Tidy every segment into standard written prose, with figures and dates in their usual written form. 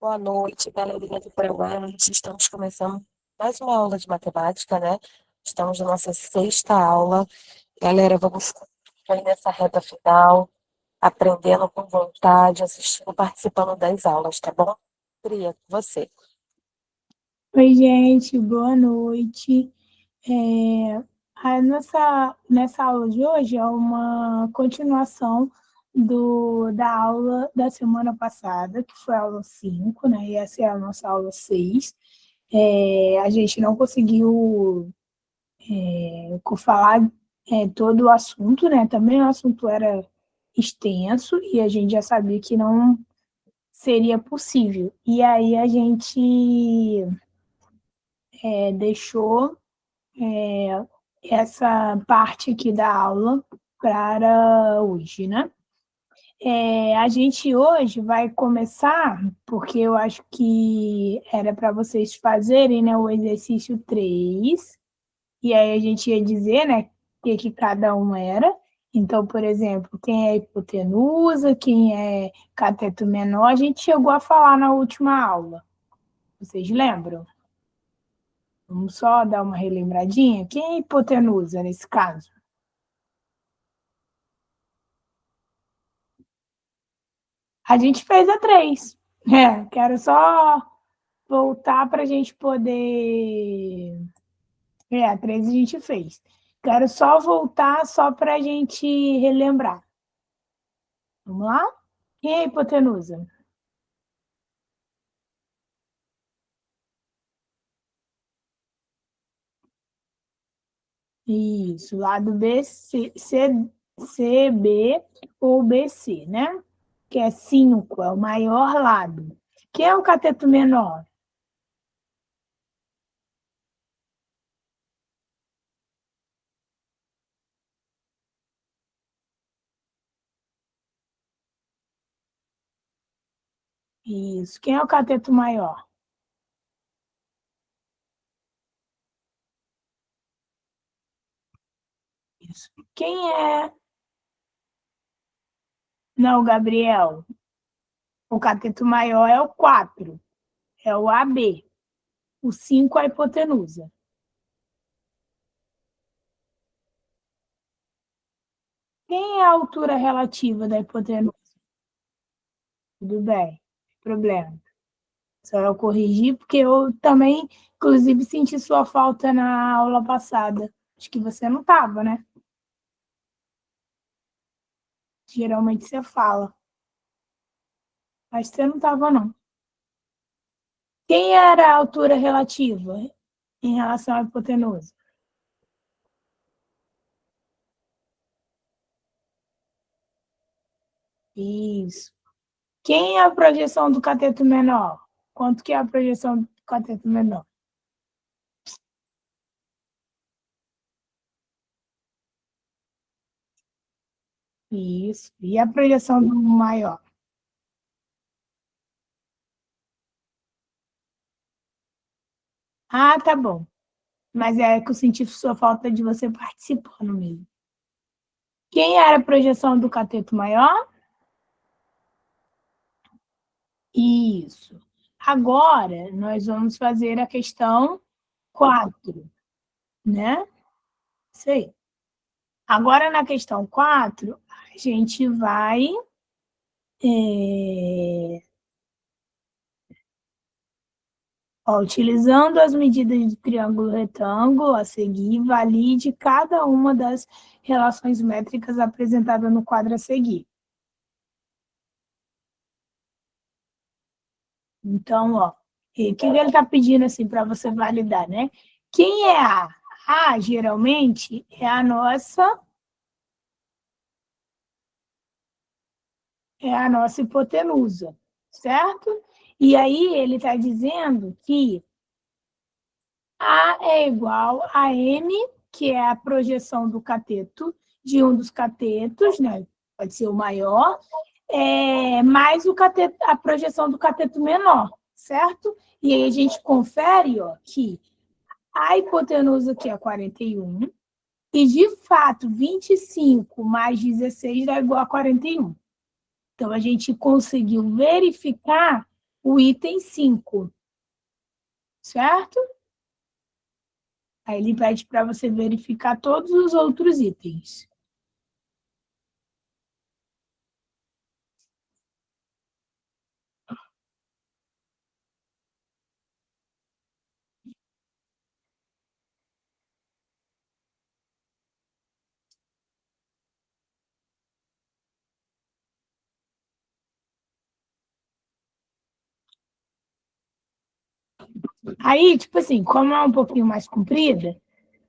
Boa noite, galerinha do ProEnt. Estamos começando mais uma aula de matemática, né? Estamos na nossa sexta aula. Galera, vamos aí nessa reta final, aprendendo com vontade, assistindo, participando das aulas, tá bom? Pri, você. Oi, gente, boa noite. Nessa aula de hoje é uma continuação da aula da semana passada, que foi a aula 5, né? E essa é a nossa aula 6. A gente não conseguiu falar todo o assunto, né? Também o assunto era extenso e a gente já sabia que não seria possível. E aí a gente deixou essa parte aqui da aula para hoje, né? A gente hoje vai começar, porque eu acho que era para vocês fazerem, né, o exercício 3, e aí a gente ia dizer, né, o que cada um era. Então, por exemplo, quem é hipotenusa, quem é cateto menor, a gente chegou a falar na última aula. Vocês lembram? Vamos só dar uma relembradinha. Quem é hipotenusa nesse caso? A gente fez a 3. Quero só voltar para a gente poder. A 3 a gente fez. Quero só voltar só para a gente relembrar. Vamos lá? Quem é a hipotenusa? Isso, lado B, B ou BC, né? Que é 5, é o maior lado. Quem é o cateto menor? Isso. Quem é o cateto maior? Isso. Quem é. Não, Gabriel. O cateto maior é o 4, é o AB. O 5 é a hipotenusa. Quem é a altura relativa da hipotenusa? Tudo bem, não tem problema. Só eu corrigir, porque eu também, inclusive, senti sua falta na aula passada. Acho que você não estava, né? Geralmente você fala, mas você não estava, não. Quem era a altura relativa em relação à hipotenusa? Isso. Quem é a projeção do cateto menor? Quanto que é a projeção do cateto menor? Isso. E a projeção do maior? Ah, tá bom. Mas é que eu senti sua falta de você participando mesmo. Quem era a projeção do cateto maior? Isso. Agora, nós vamos fazer a questão 4, né? Isso aí. Agora, na questão 4, a gente vai utilizando as medidas do triângulo retângulo a seguir, valide cada uma das relações métricas apresentadas no quadro a seguir. Então, ó, o que ele está pedindo assim para você validar, né? Quem é A? A, geralmente, é a nossa hipotenusa, certo? E aí ele está dizendo que A é igual a M, que é a projeção do cateto, de um dos catetos, né? Pode ser o maior, mais a projeção do cateto menor, certo? E aí a gente confere, ó, que a hipotenusa aqui é 41, e de fato 25 mais 16 dá igual a 41. Então a gente conseguiu verificar o item 5, certo? Aí ele pede para você verificar todos os outros itens. Aí, tipo assim, como é um pouquinho mais comprida,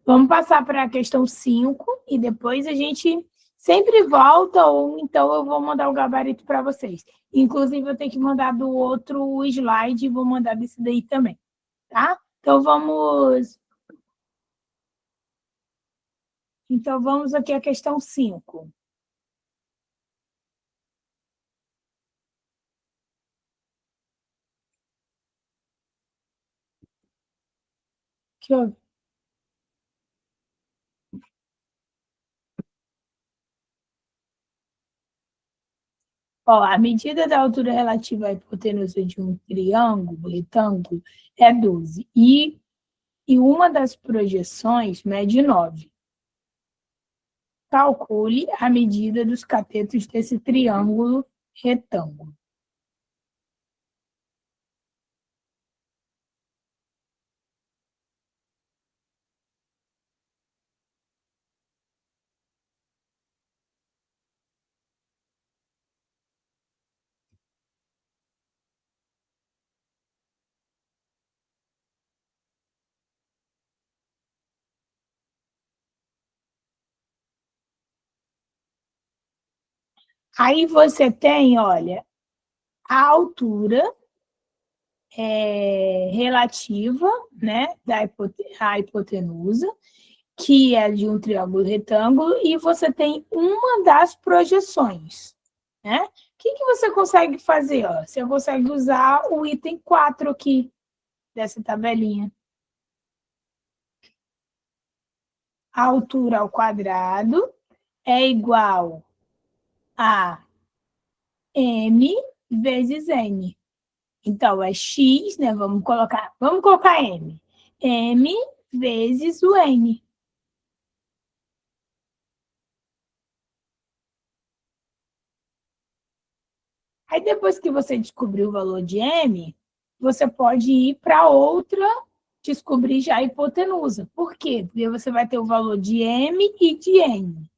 vamos passar para a questão 5 e depois a gente sempre volta, ou então eu vou mandar o gabarito para vocês. Inclusive, eu tenho que mandar do outro slide e vou mandar desse daí também, tá? Então vamos aqui à questão 5. Que eu Ó, a medida da altura relativa à hipotenusa de um triângulo, retângulo, é 12. E uma das projeções mede 9. Calcule a medida dos catetos desse triângulo retângulo. Aí você tem, olha, a altura relativa, né, à hipotenusa, que é de um triângulo retângulo, e você tem uma das projeções, né? O que você consegue fazer? Ó? Você consegue usar o item 4 aqui, dessa tabelinha. A altura ao quadrado é igual a m vezes n. Então, é x, né? Vamos colocar m. M vezes o n. Aí, depois que você descobriu o valor de m, você pode ir para outra, descobrir já a hipotenusa. Por quê? Porque você vai ter o valor de m e de n.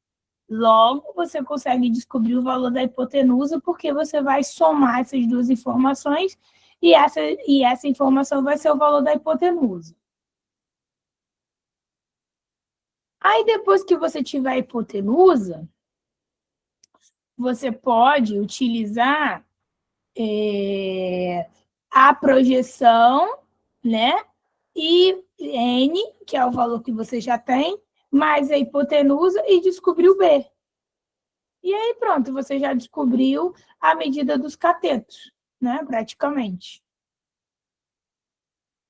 Logo, você consegue descobrir o valor da hipotenusa, porque você vai somar essas duas informações e essa informação vai ser o valor da hipotenusa. Aí, depois que você tiver a hipotenusa, você pode utilizar a projeção, né? E N, que é o valor que você já tem, mais a hipotenusa e descobrir o B. E aí, pronto, você já descobriu a medida dos catetos, né? Praticamente.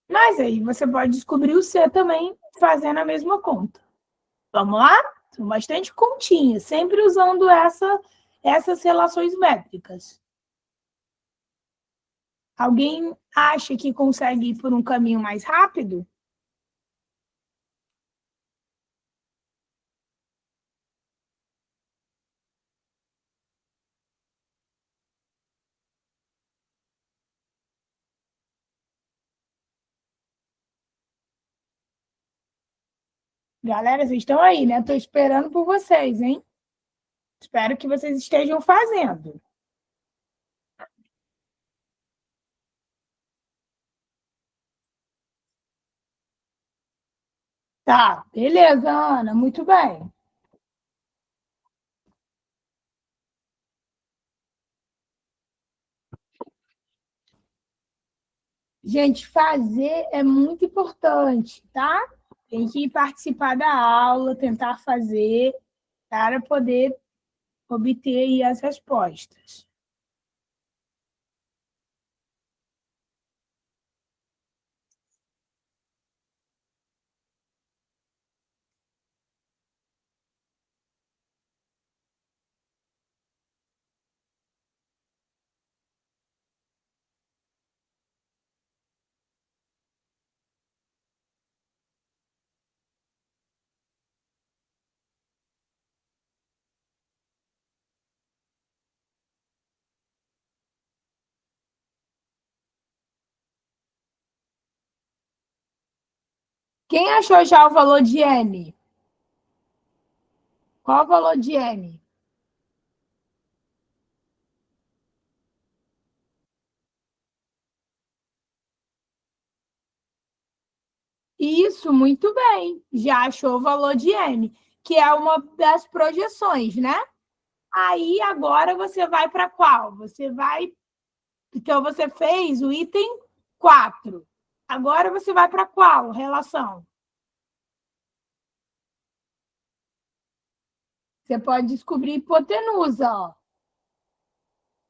Mas aí você pode descobrir o C também fazendo a mesma conta. Vamos lá? São bastante continhas, sempre usando essas relações métricas. Alguém acha que consegue ir por um caminho mais rápido? Galera, vocês estão aí, né? Estou esperando por vocês, hein? Espero que vocês estejam fazendo. Tá, beleza, Ana, muito bem. Gente, fazer é muito importante, tá? Tem que participar da aula, tentar fazer para poder obter aí as respostas. Quem achou já o valor de n? Qual o valor de n? Isso, muito bem. Já achou o valor de n, que é uma das projeções, né? Aí agora você vai para qual? Você vai. Então você fez o item 4. Agora você vai para qual relação? Você pode descobrir hipotenusa, ó.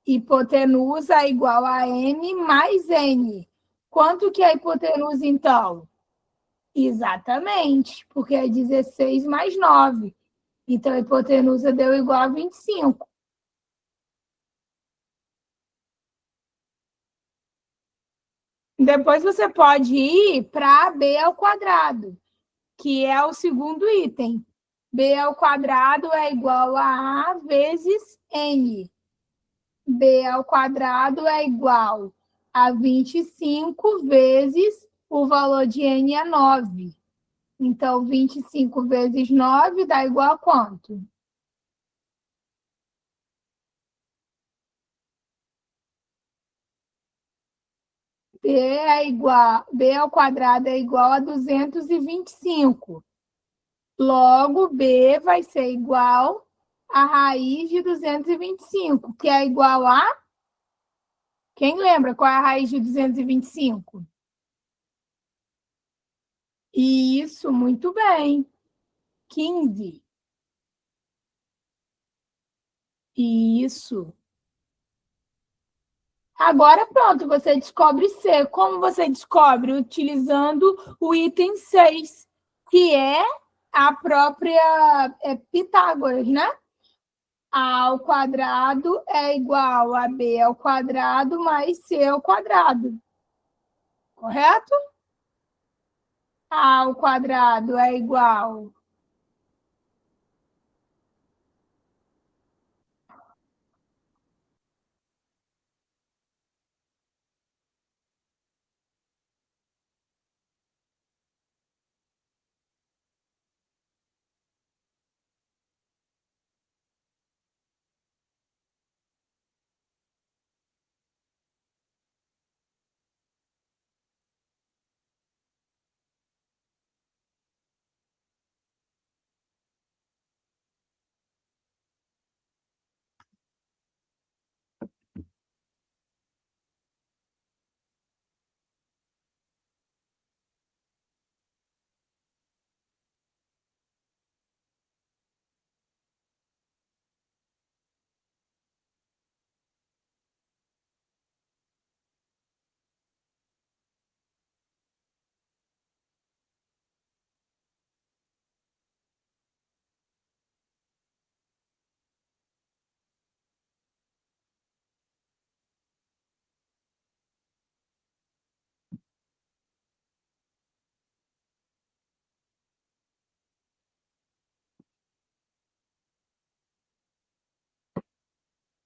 Hipotenusa é igual a n mais n. Quanto que é a hipotenusa, então? Exatamente, porque é 16 mais 9. Então, a hipotenusa deu igual a 25. Depois você pode ir para b ao quadrado, que é o segundo item. B ao quadrado é igual a A vezes N. B ao quadrado é igual a 25 vezes o valor de N é 9. Então, 25 vezes 9 dá igual a quanto? B ao quadrado é igual a 225. Logo, B vai ser igual a raiz de 225, que é igual a... Quem lembra qual é a raiz de 225? Isso, muito bem. 15. Isso. Agora pronto, você descobre C. Como você descobre? Utilizando o item 6, que é a própria Pitágoras, né? A ao quadrado é igual a B ao quadrado mais C ao quadrado. Correto? A ao quadrado é igual.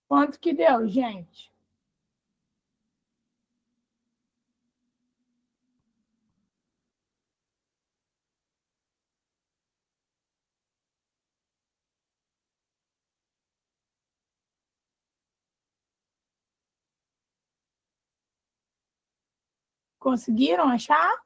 Quanto que deu, gente? Conseguiram achar?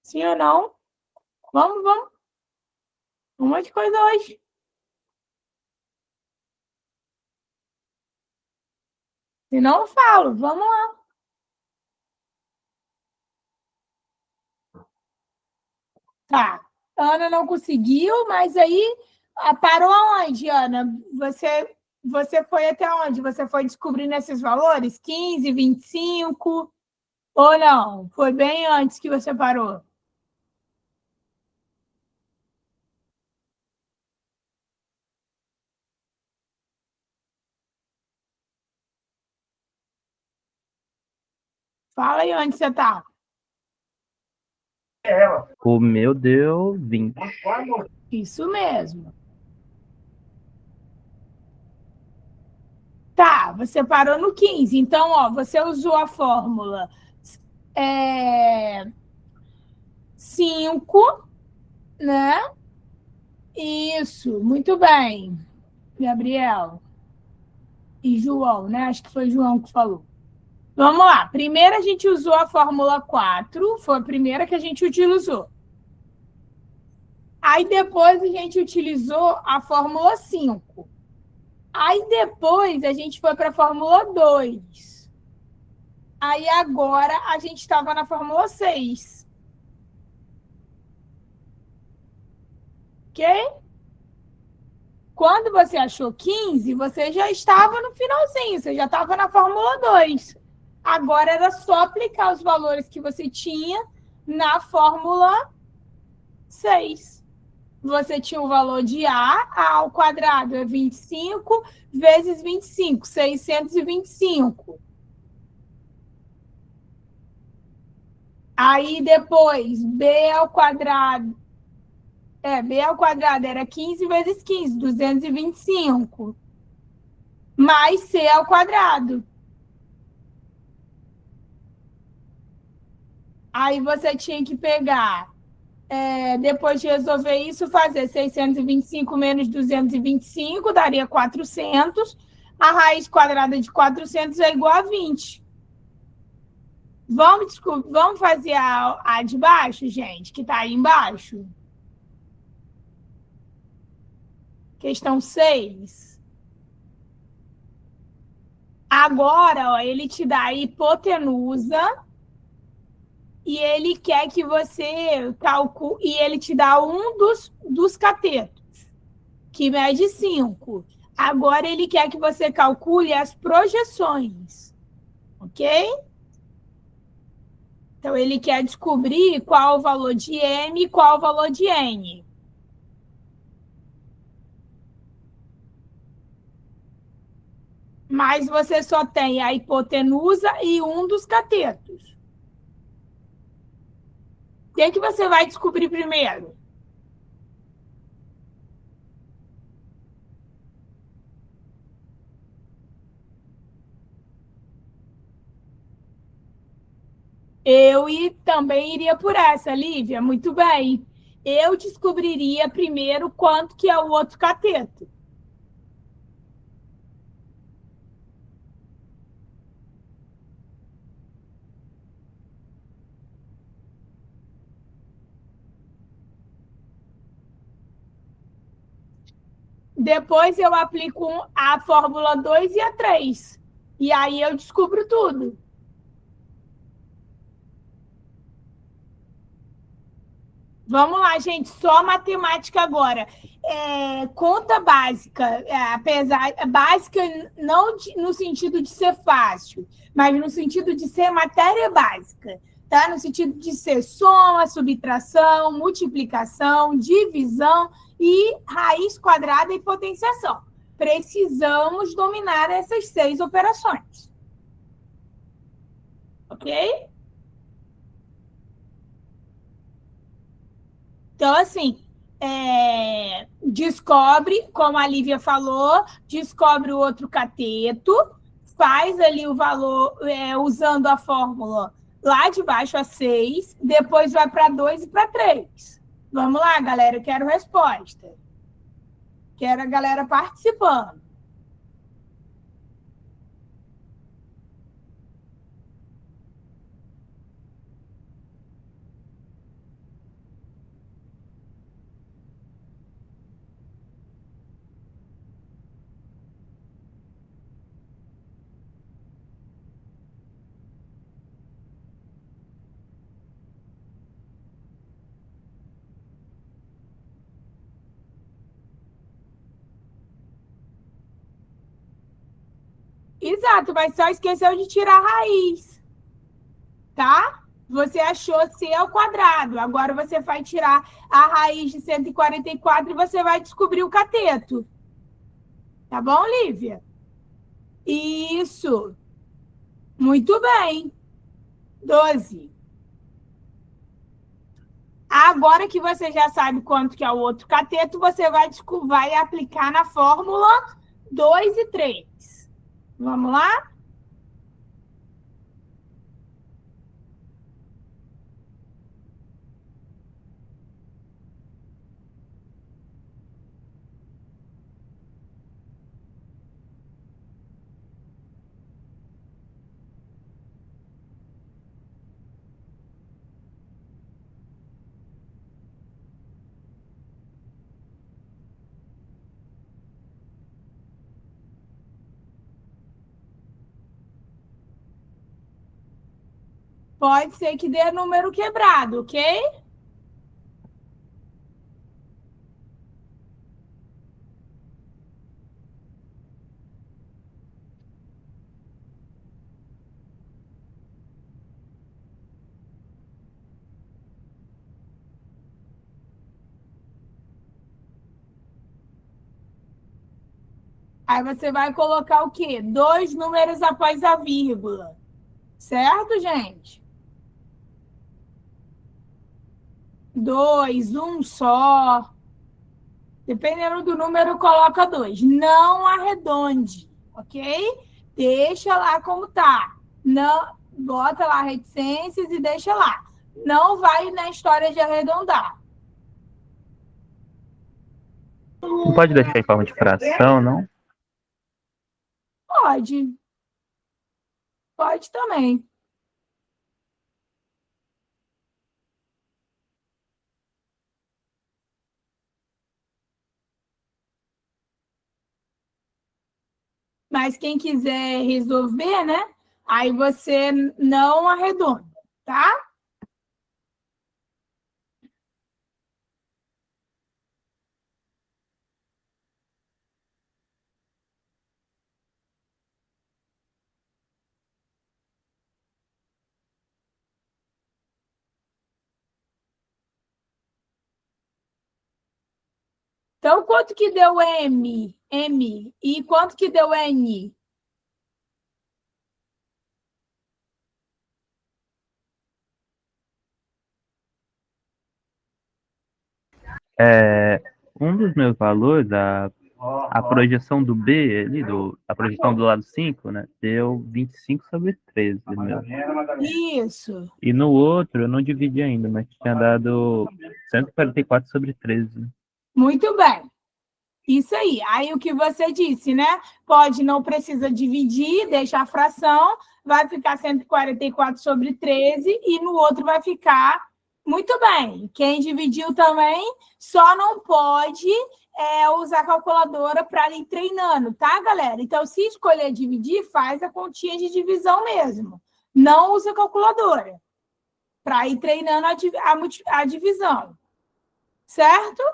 Sim ou não? Vamos, vamos. Um monte de coisa hoje. Se não, eu falo. Vamos lá. Tá. Ana não conseguiu, mas aí parou aonde, Ana? Você foi até onde? Você foi descobrindo esses valores? 15, 25? Ou não? Foi bem antes que você parou? Fala aí onde você está. O meu deu 20. Isso mesmo. Tá, você parou no 15. Então, ó, você usou a fórmula 5, né? Isso, muito bem, Gabriel. E João, né? Acho que foi João que falou. Vamos lá. Primeiro a gente usou a fórmula 4, foi a primeira que a gente utilizou. Aí depois a gente utilizou a fórmula 5. Aí depois a gente foi para a fórmula 2. Aí agora a gente estava na fórmula 6. Ok? Quando você achou 15, você já estava no finalzinho, você já estava na fórmula 2. Agora era só aplicar os valores que você tinha na fórmula 6. Você tinha o valor de A ao quadrado é 25 vezes 25, 625. Aí depois, B ao quadrado. B ao quadrado era 15 vezes 15, 225. Mais C ao quadrado. Aí você tinha que pegar, depois de resolver isso, fazer 625 menos 225, daria 400. A raiz quadrada de 400 é igual a 20. Vamos fazer a de baixo, gente, que está aí embaixo? Questão 6. Agora, ó, ele te dá a hipotenusa e ele quer que você calcule, e ele te dá um dos catetos, que mede 5. Agora ele quer que você calcule as projeções, ok? Então ele quer descobrir qual o valor de M e qual o valor de N. Mas você só tem a hipotenusa e um dos catetos. O que você vai descobrir primeiro? Também iria por essa, Lívia. Muito bem. Eu descobriria primeiro quanto que é o outro cateto. Depois eu aplico a fórmula 2 e a 3. E aí eu descubro tudo. Vamos lá, gente, só matemática agora. Conta básica, apesar básica não no sentido de ser fácil, mas no sentido de ser matéria básica, tá? No sentido de ser soma, subtração, multiplicação, divisão e raiz quadrada e potenciação. Precisamos dominar essas 6 operações. Ok? Então, assim, descobre, como a Lívia falou, descobre o outro cateto, faz ali o valor usando a fórmula lá de baixo a 6, depois vai para 2 e para 3. Vamos lá, galera, eu quero resposta. Quero a galera participando. Exato, mas só esqueceu de tirar a raiz, tá? Você achou c ao quadrado. Agora você vai tirar a raiz de 144 e você vai descobrir o cateto. Tá bom, Lívia? Isso. Muito bem. 12. Agora que você já sabe quanto que é o outro cateto, você vai aplicar na fórmula 2 e 3. Vamos lá? Pode ser que dê número quebrado, ok? Aí você vai colocar o quê? 2 números após a vírgula. Certo, gente? 2, um só. Dependendo do número, coloca 2. Não arredonde, ok? Deixa lá como tá. Não, bota lá reticências e deixa lá. Não vai na história de arredondar. Não pode deixar em forma de fração, não? Pode. Pode também. Mas quem quiser resolver, né? Aí você não arredonda, tá? Então, quanto que deu M? M. E quanto que deu N? Um dos meus valores, a projeção do B ali, a projeção do lado 5, né? Deu 25/13, meu. Isso. E no outro, eu não dividi ainda, mas tinha dado 144/13. Muito bem. Isso aí. Aí o que você disse, né? Não precisa dividir, deixa a fração, vai ficar 144/13 e no outro vai ficar muito bem. Quem dividiu também só não pode usar a calculadora para ir treinando, tá, galera? Então, se escolher dividir, faz a continha de divisão mesmo. Não usa a calculadora para ir treinando a divisão. Certo?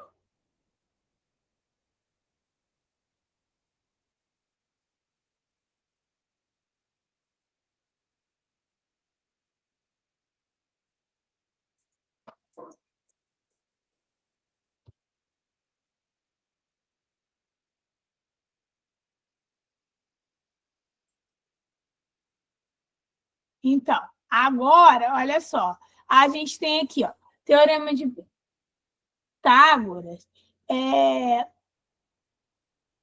Então, agora, olha só, a gente tem aqui, ó, Teorema de Pitágoras.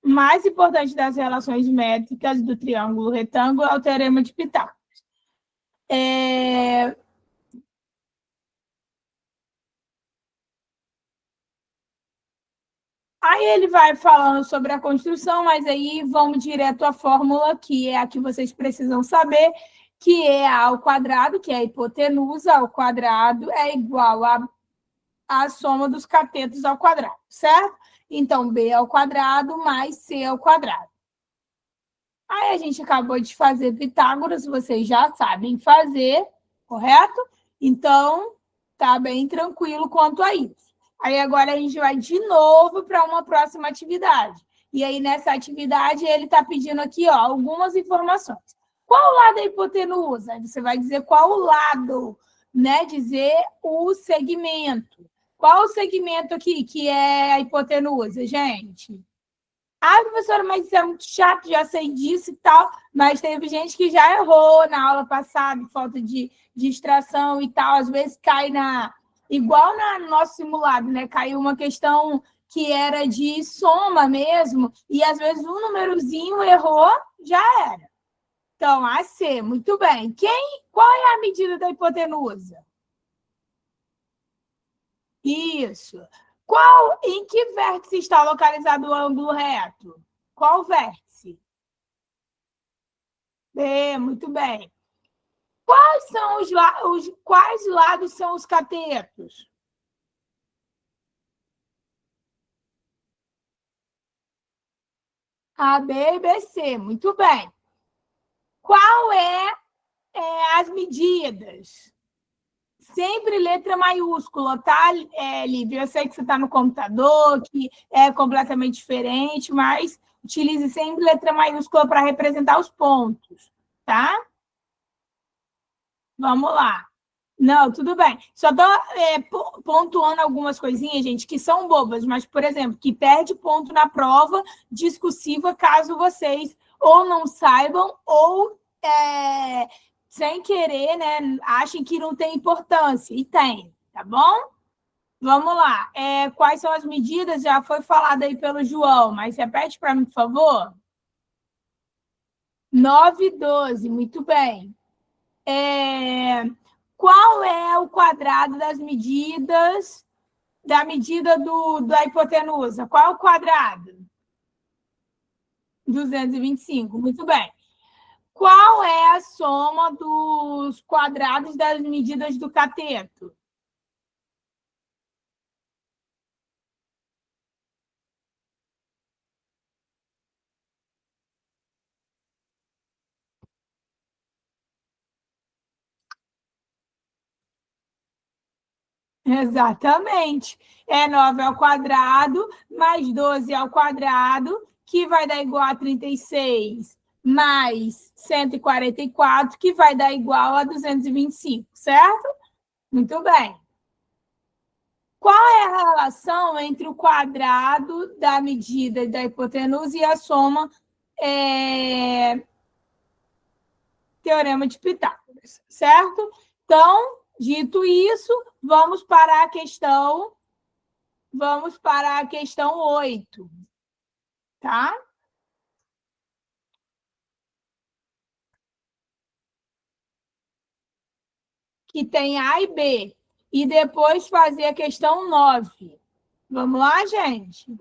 Mais importante das relações métricas do triângulo retângulo é o Teorema de Pitágoras. Aí ele vai falando sobre a construção, mas aí vamos direto à fórmula, que é a que vocês precisam saber, que é A ao quadrado, que é a hipotenusa ao quadrado, é igual a soma dos catetos ao quadrado, certo? Então, B ao quadrado mais C ao quadrado. Aí a gente acabou de fazer Pitágoras, vocês já sabem fazer, correto? Então, tá bem tranquilo quanto a isso. Aí agora a gente vai de novo para uma próxima atividade, E aí, nessa atividade, ele está pedindo aqui, ó, algumas informações. Qual lado é a hipotenusa? Você vai dizer qual o lado, né? Dizer o segmento. Qual o segmento aqui que é a hipotenusa, gente? Ah, professora, mas isso é muito chato, já sei disso e tal, mas teve gente que já errou na aula passada, falta de distração e tal, às vezes cai igual no nosso simulado, né? Caiu uma questão que era de soma mesmo, e às vezes um númerozinho errou, já era. Então, AC, muito bem. Qual é a medida da hipotenusa? Isso. Em que vértice está localizado o ângulo reto? Qual vértice? B, muito bem. Quais lados são os catetos? A, B e BC, muito bem. Qual as medidas? Sempre letra maiúscula, tá, Lívia? Eu sei que você está no computador, que é completamente diferente, mas utilize sempre letra maiúscula para representar os pontos, tá? Vamos lá. Não, tudo bem. Só estou pontuando algumas coisinhas, gente, que são bobas, mas, por exemplo, que perde ponto na prova discursiva caso vocês ou não saibam ou, sem querer, né, achem que não tem importância. E tem, tá bom? Vamos lá. Quais são as medidas? Já foi falado aí pelo João, mas repete para mim, por favor. 9 e 12, muito bem. Qual é o quadrado das medidas da medida da hipotenusa? Qual é o quadrado? 225, muito bem. Qual é a soma dos quadrados das medidas do cateto? Exatamente. 9 ao quadrado mais 12 ao quadrado, que vai dar igual a 36, mais 144, que vai dar igual a 225, certo? Muito bem. Qual é a relação entre o quadrado da medida da hipotenusa e a soma teorema de Pitágoras, certo? Então, dito isso, vamos para a questão 8, tá? Que tem A e B. E depois fazer a questão 9. Vamos lá, gente?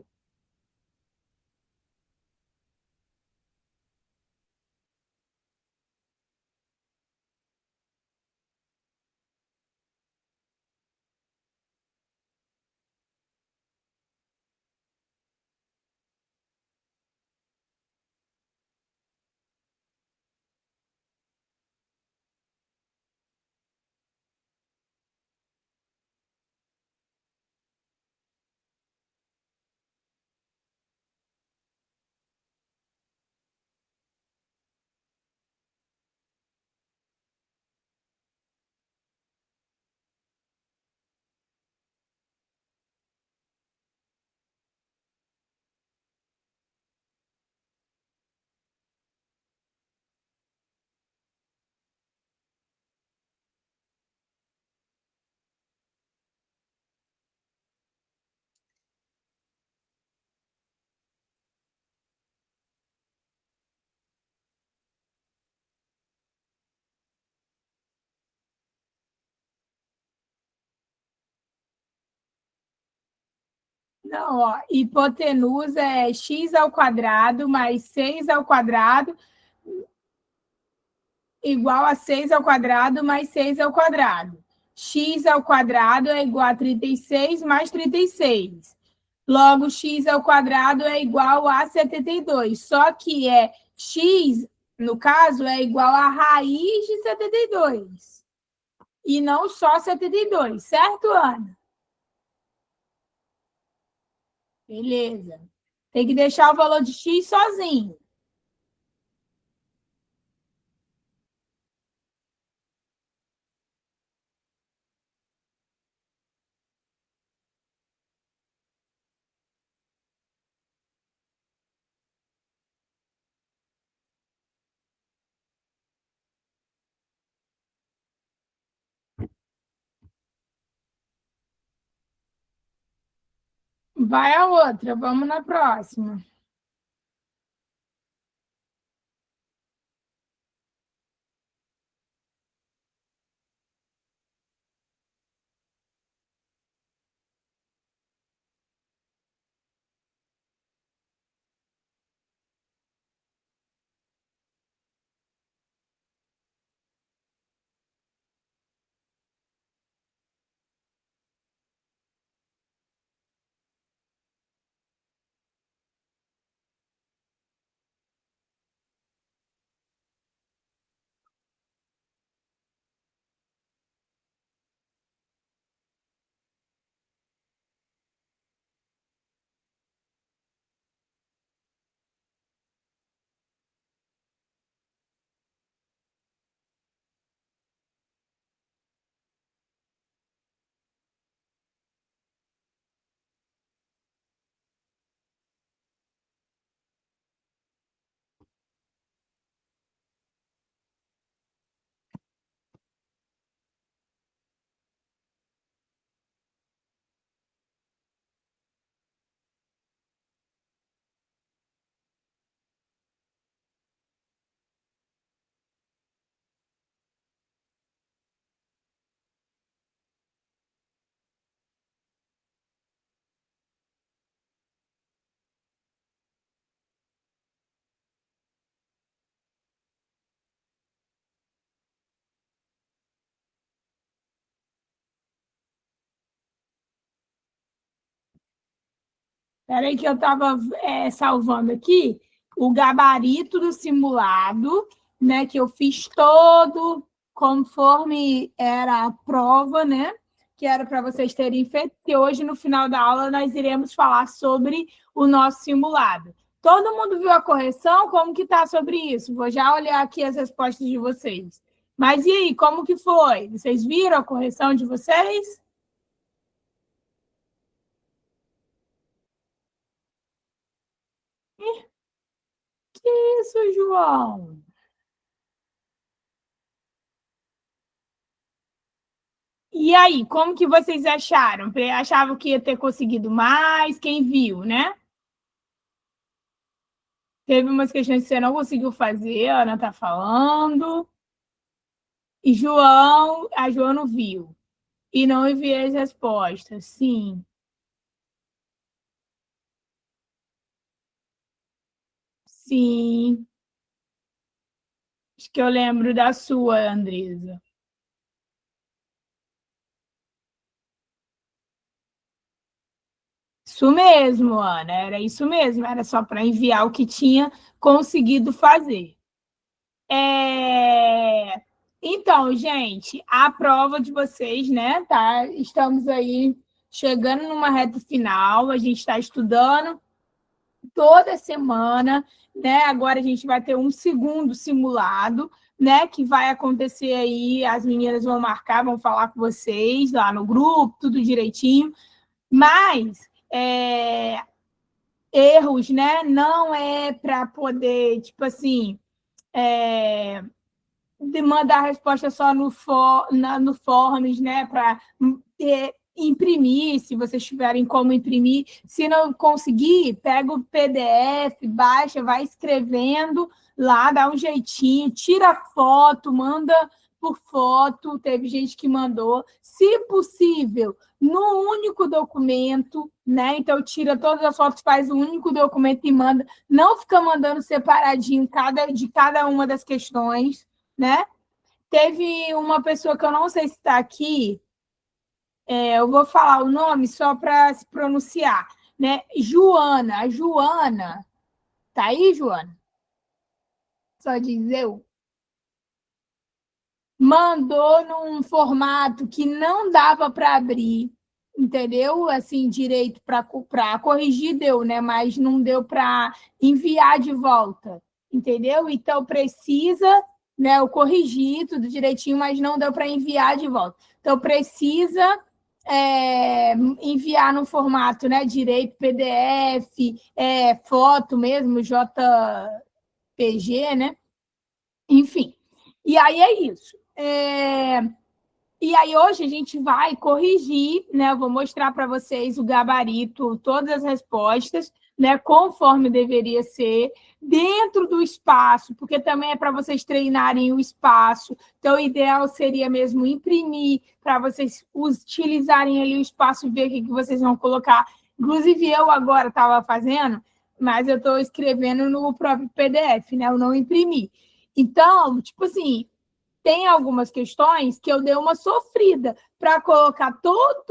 Não, ó, hipotenusa é x ao quadrado mais 6 ao quadrado igual a 6 ao quadrado mais 6 ao quadrado. X ao quadrado é igual a 36 mais 36. Logo, x ao quadrado é igual a 72. Só que x, no caso, é igual a raiz de 72. E não só 72, certo, Ana? Beleza. Tem que deixar o valor de x sozinho. Vai a outra, vamos na próxima. Espera aí que eu estava salvando aqui o gabarito do simulado, né? Que eu fiz todo conforme era a prova, né? Que era para vocês terem feito, que hoje, no final da aula, nós iremos falar sobre o nosso simulado. Todo mundo viu a correção? Como que está sobre isso? Vou já olhar aqui as respostas de vocês. Mas e aí, como que foi? Vocês viram a correção de vocês? Que isso, João? E aí, como que vocês acharam? Achavam que ia ter conseguido mais? Quem viu, né? Teve umas questões que você não conseguiu fazer, a Ana está falando. E João, a Joana não viu. E não enviei as respostas, sim. Sim. Acho que eu lembro da sua, Andresa. Isso mesmo, Ana, era isso mesmo. Era só para enviar o que tinha conseguido fazer. Então, gente, a prova de vocês, né? Tá? Estamos aí chegando numa reta final, a gente está estudando toda semana, né? Agora a gente vai ter um segundo simulado, né? Que vai acontecer aí, as meninas vão marcar, vão falar com vocês lá no grupo, tudo direitinho. Mas erros, né? Não é para poder, tipo assim, de mandar a resposta só no Forms, né? Para imprimir, se vocês tiverem como imprimir. Se não conseguir, pega o PDF, baixa, vai escrevendo lá, dá um jeitinho, tira foto, manda por foto. Teve gente que mandou. Se possível, no único documento, né? Então, tira todas as fotos, faz um único documento e manda. Não fica mandando separadinho de cada uma das questões, né? Teve uma pessoa que eu não sei se está aqui, eu vou falar o nome só para se pronunciar, né? Joana. A Joana, tá aí, Joana? Só diz eu. Mandou num formato que não dava para abrir. entendeu? Assim, direito para corrigir deu, né? Mas não deu para enviar de volta, entendeu? Então precisa, né? Eu corrigi tudo direitinho, mas não deu para enviar de volta. Então precisa enviar no formato, né? Direito PDF, foto mesmo, JPG, né? Enfim. E aí é isso. E aí hoje a gente vai corrigir, né? Eu vou mostrar para vocês o gabarito, todas as respostas, né? Conforme deveria ser, dentro do espaço, porque também é para vocês treinarem o espaço. Então, o ideal seria mesmo imprimir, para vocês utilizarem ali o espaço e ver o que vocês vão colocar. Inclusive, eu agora estava fazendo, mas eu estou escrevendo no próprio PDF, né? Eu não imprimi. Então, tipo assim, tem algumas questões que eu dei uma sofrida para colocar todas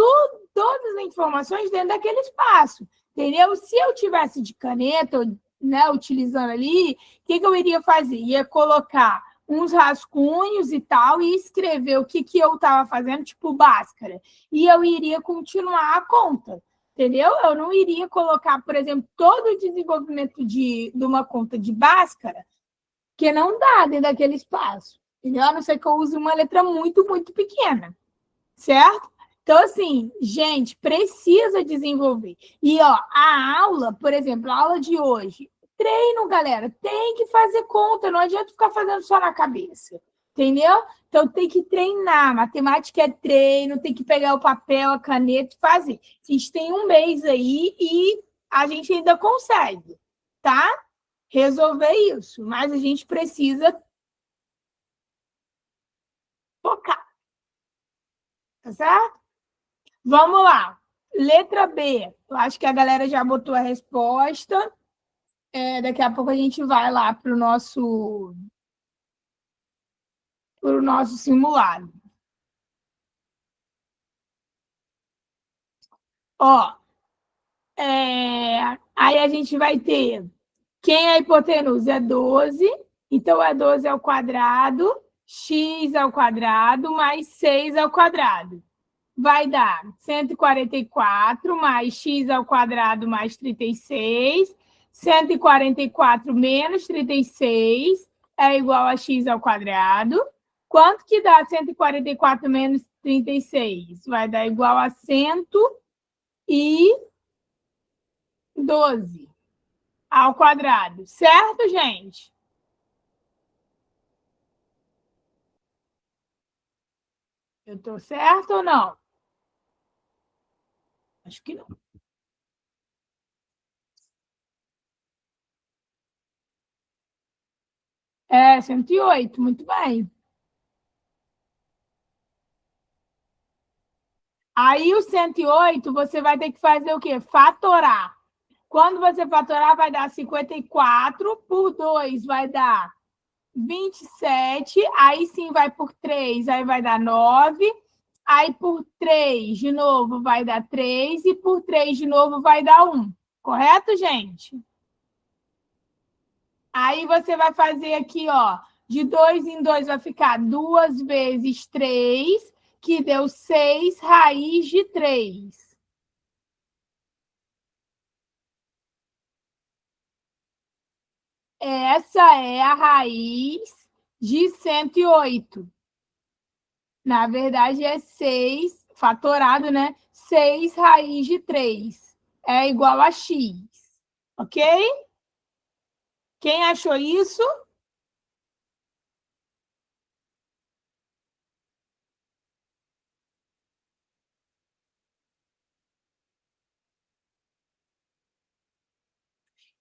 as informações dentro daquele espaço, entendeu? Se eu tivesse de caneta, né, utilizando ali, o que eu iria fazer? Ia colocar uns rascunhos e tal e escrever o que eu estava fazendo, tipo Bhaskara, e eu iria continuar a conta, entendeu? Eu não iria colocar, por exemplo, todo o desenvolvimento de uma conta de Bhaskara, que não dá dentro daquele espaço. Entendeu? A não ser que eu use uma letra muito, muito pequena, certo? Então, assim, gente, precisa desenvolver. E, ó, a aula, por exemplo, a aula de hoje, treino, galera, tem que fazer conta, não adianta ficar fazendo só na cabeça, entendeu? Então, tem que treinar, matemática é treino, tem que pegar o papel, a caneta e fazer. A gente tem um mês aí e a gente ainda consegue, tá? Resolver isso, mas a gente precisa focar, tá certo? Vamos lá. Letra B. Eu acho que a galera já botou a resposta. Daqui a pouco a gente vai lá para o nosso simulado. Ó, aí a gente vai ter quem é a hipotenusa? É 12. Então, é 12 ao quadrado, x ao quadrado mais 6 ao quadrado. Vai dar 144 mais x ao quadrado mais 36. 144 menos 36 é igual a x ao quadrado. Quanto que dá 144 menos 36? Vai dar igual a 112 ao quadrado. Certo, gente? Eu estou certo ou não? Acho que não. 108, muito bem. Aí o 108, você vai ter que fazer o quê? Fatorar. Quando você fatorar, vai dar 54, por 2 vai dar 27, aí sim vai por 3, aí vai dar 9, aí por 3 de novo vai dar 3, e por 3 de novo vai dar 1. Correto, gente? Aí você vai fazer aqui, ó, de 2 em 2 vai ficar 2 vezes 3, que deu 6 raiz de 3. Essa é a raiz de 108. Na verdade, é 6, fatorado, né? 6 raiz de 3 é igual a x. Ok? Quem achou isso?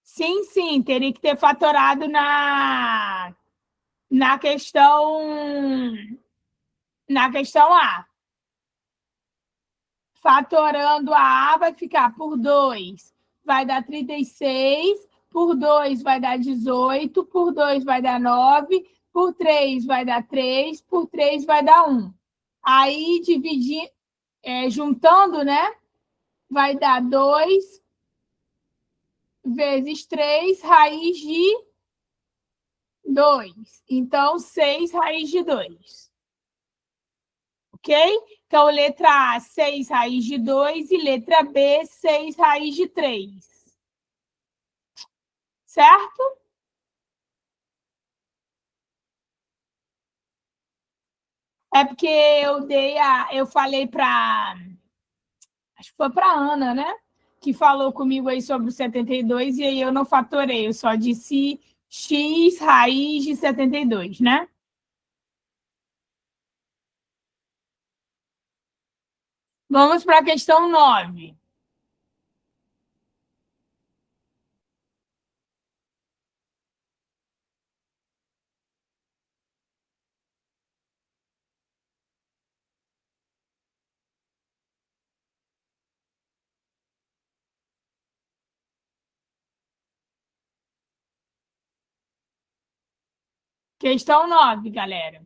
Sim, sim, teria que ter fatorado na questão A. Fatorando a vai ficar por 2, vai dar 36, por 2 vai dar 18, por 2 vai dar 9, por 3 vai dar 3, por 3 vai dar 1. Aí, juntando, né? Vai dar 2 vezes 3, raiz de 2. Então, 6 raiz de 2. ok? Então, letra A, 6 raiz de 2 e letra B, 6 raiz de 3. Certo? É porque eu falei para, acho que foi para Ana, né? Que falou comigo aí sobre o 72 e aí eu não fatorei, eu só disse x raiz de 72, né? Vamos para a questão 9. Questão 9, galera.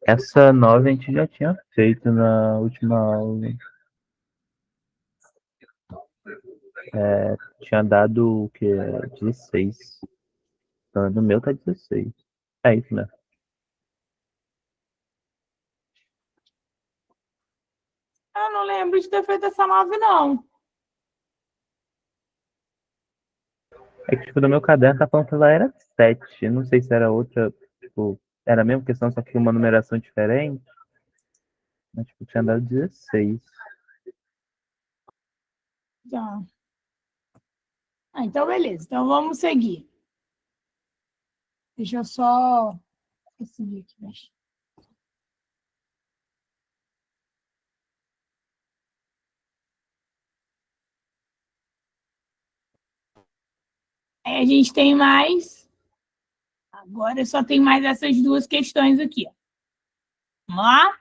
Essa 9 a gente já tinha feito na última aula. Tinha dado o quê? 16. Então, no meu tá 16. É isso, né? Eu não lembro de ter feito essa 9, não. É que, tipo, no meu caderno tá falando que ela era 7. Eu não sei se era outra, tipo, era a mesma questão, só que uma numeração diferente. Mas, tipo, tinha dado 16. Tá. Então, beleza. Então, vamos seguir. Deixa eu só seguir aqui. Aí a gente tem mais. Agora só tem mais essas duas questões aqui. Vamos lá?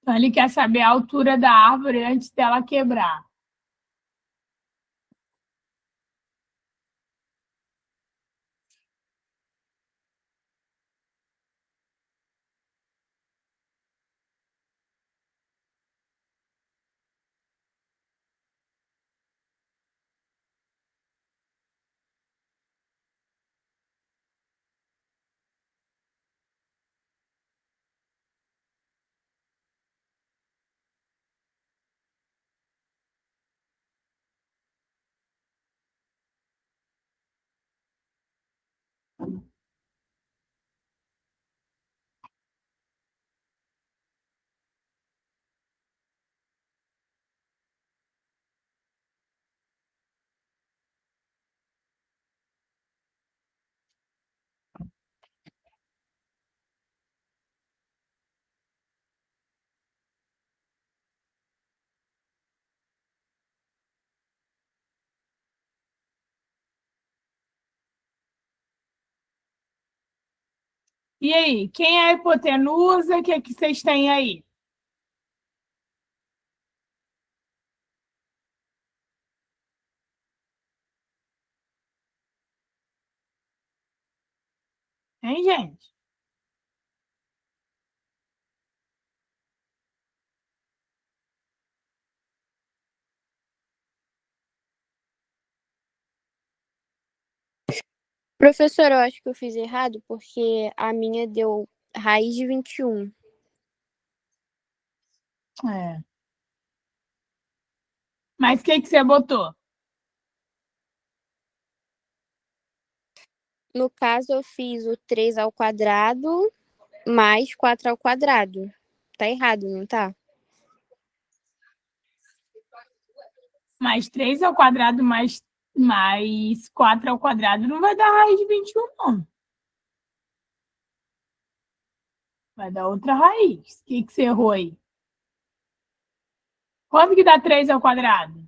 Então, ele quer saber a altura da árvore antes dela quebrar. E aí, quem é a hipotenusa? O que é que vocês têm aí? Hein? hein, gente? Professor, eu acho que eu fiz errado porque a minha deu raiz de 21. É. Mas o que você botou? No caso, eu fiz o 3 ao quadrado mais 4 ao quadrado. Tá errado, não tá? Mais 3 ao quadrado mais 4 ao quadrado não vai dar raiz de 21, não. Vai dar outra raiz. O que você errou aí? Quanto que dá 3 ao quadrado?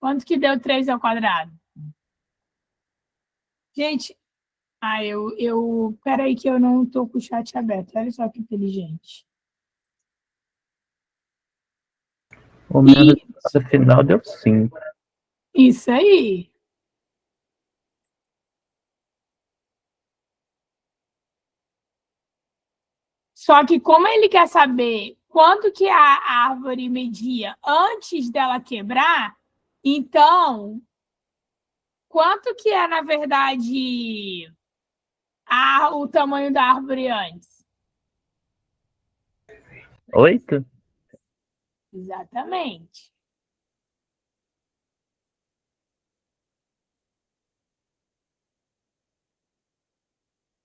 Quanto que deu 3 ao quadrado? Gente, peraí que eu não tô com o chat aberto. Olha só que inteligente. O meu resultado final deu 5. Isso aí. Só que como ele quer saber quanto que a árvore media antes dela quebrar, então, quanto que é, na verdade, o tamanho da árvore antes? 8? Exatamente.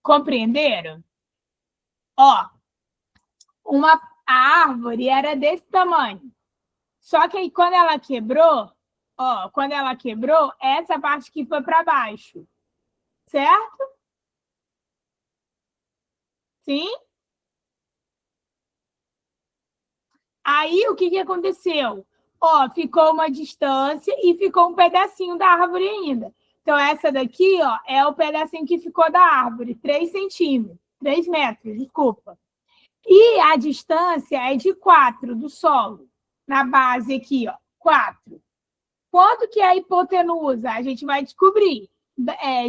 Compreenderam? Ó, a árvore era desse tamanho. Só que aí, quando ela quebrou, essa parte aqui foi para baixo. Certo? Sim? Aí, o que aconteceu? Ó, ficou uma distância e ficou um pedacinho da árvore ainda. Então, essa daqui, ó, é o pedacinho que ficou da árvore, 3 centímetros, 3 metros, desculpa. E a distância é de 4 do solo, na base aqui, ó, 4. Quanto que é a hipotenusa? A gente vai descobrir.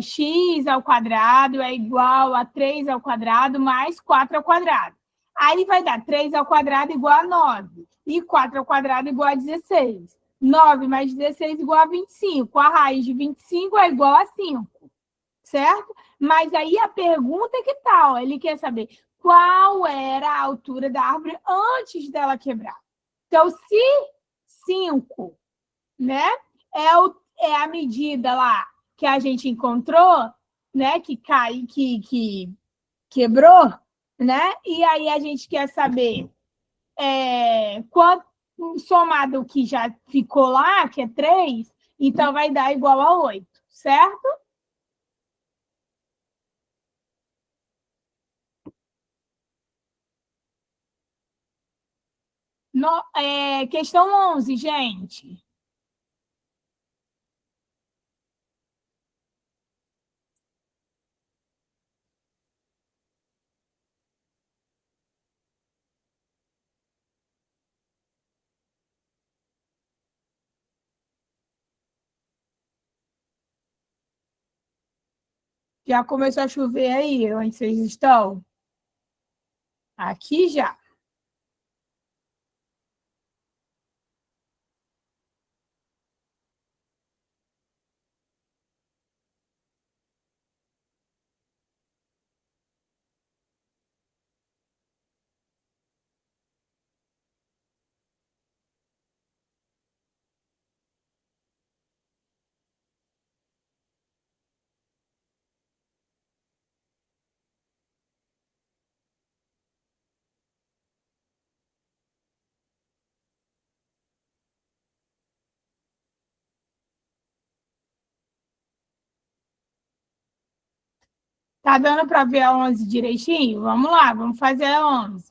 X ao quadrado é igual a 3 ao quadrado mais 4 ao quadrado. Aí vai dar 3 ao quadrado igual a 9. E 4 ao quadrado igual a 16. 9 mais 16 igual a 25. A raiz de 25 é igual a 5. Certo? Mas aí a pergunta é que tal? Ele quer saber qual era a altura da árvore antes dela quebrar. Então, se 5, né, é a medida lá que a gente encontrou, né, que quebrou, né? E aí a gente quer saber quanto somado o que já ficou lá, que é 3, então vai dar igual a 8, certo? Questão 11, gente. Já começou a chover aí, onde vocês estão? Aqui já. Tá dando para ver a 11 direitinho? Vamos lá, vamos fazer a 11.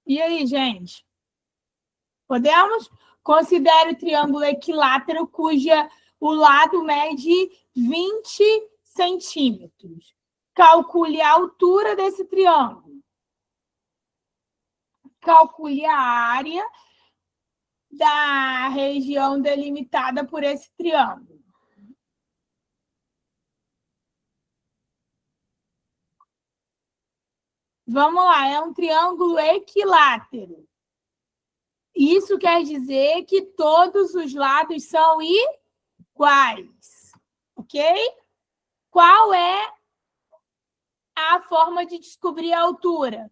E aí, gente? Podemos? Considere o triângulo equilátero cuja o lado mede 20 centímetros. Calcule a altura desse triângulo. Calcule a área da região delimitada por esse triângulo. Vamos lá, é um triângulo equilátero. Isso quer dizer que todos os lados são iguais, ok? Qual é a forma de descobrir a altura?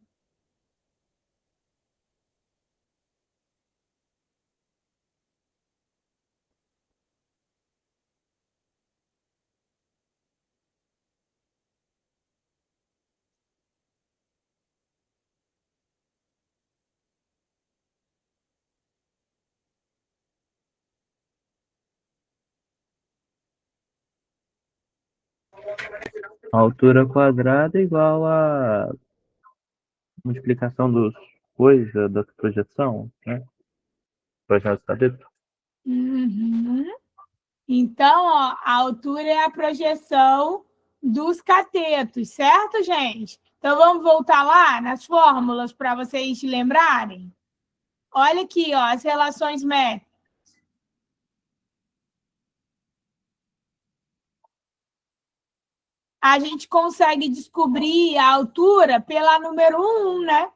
A altura quadrada é igual a multiplicação dos coisas da projeção, né? Projeção do cateto. Uhum. Então, ó, a altura é a projeção dos catetos, certo, gente? Então, vamos voltar lá nas fórmulas para vocês lembrarem? Olha aqui, ó, as relações métricas. A gente consegue descobrir a altura pela número 1, né?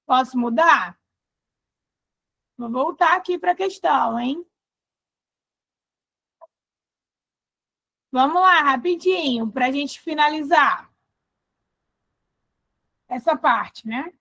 Posso mudar? Vou voltar aqui para a questão, hein? Vamos lá, rapidinho, para a gente finalizar essa parte, né?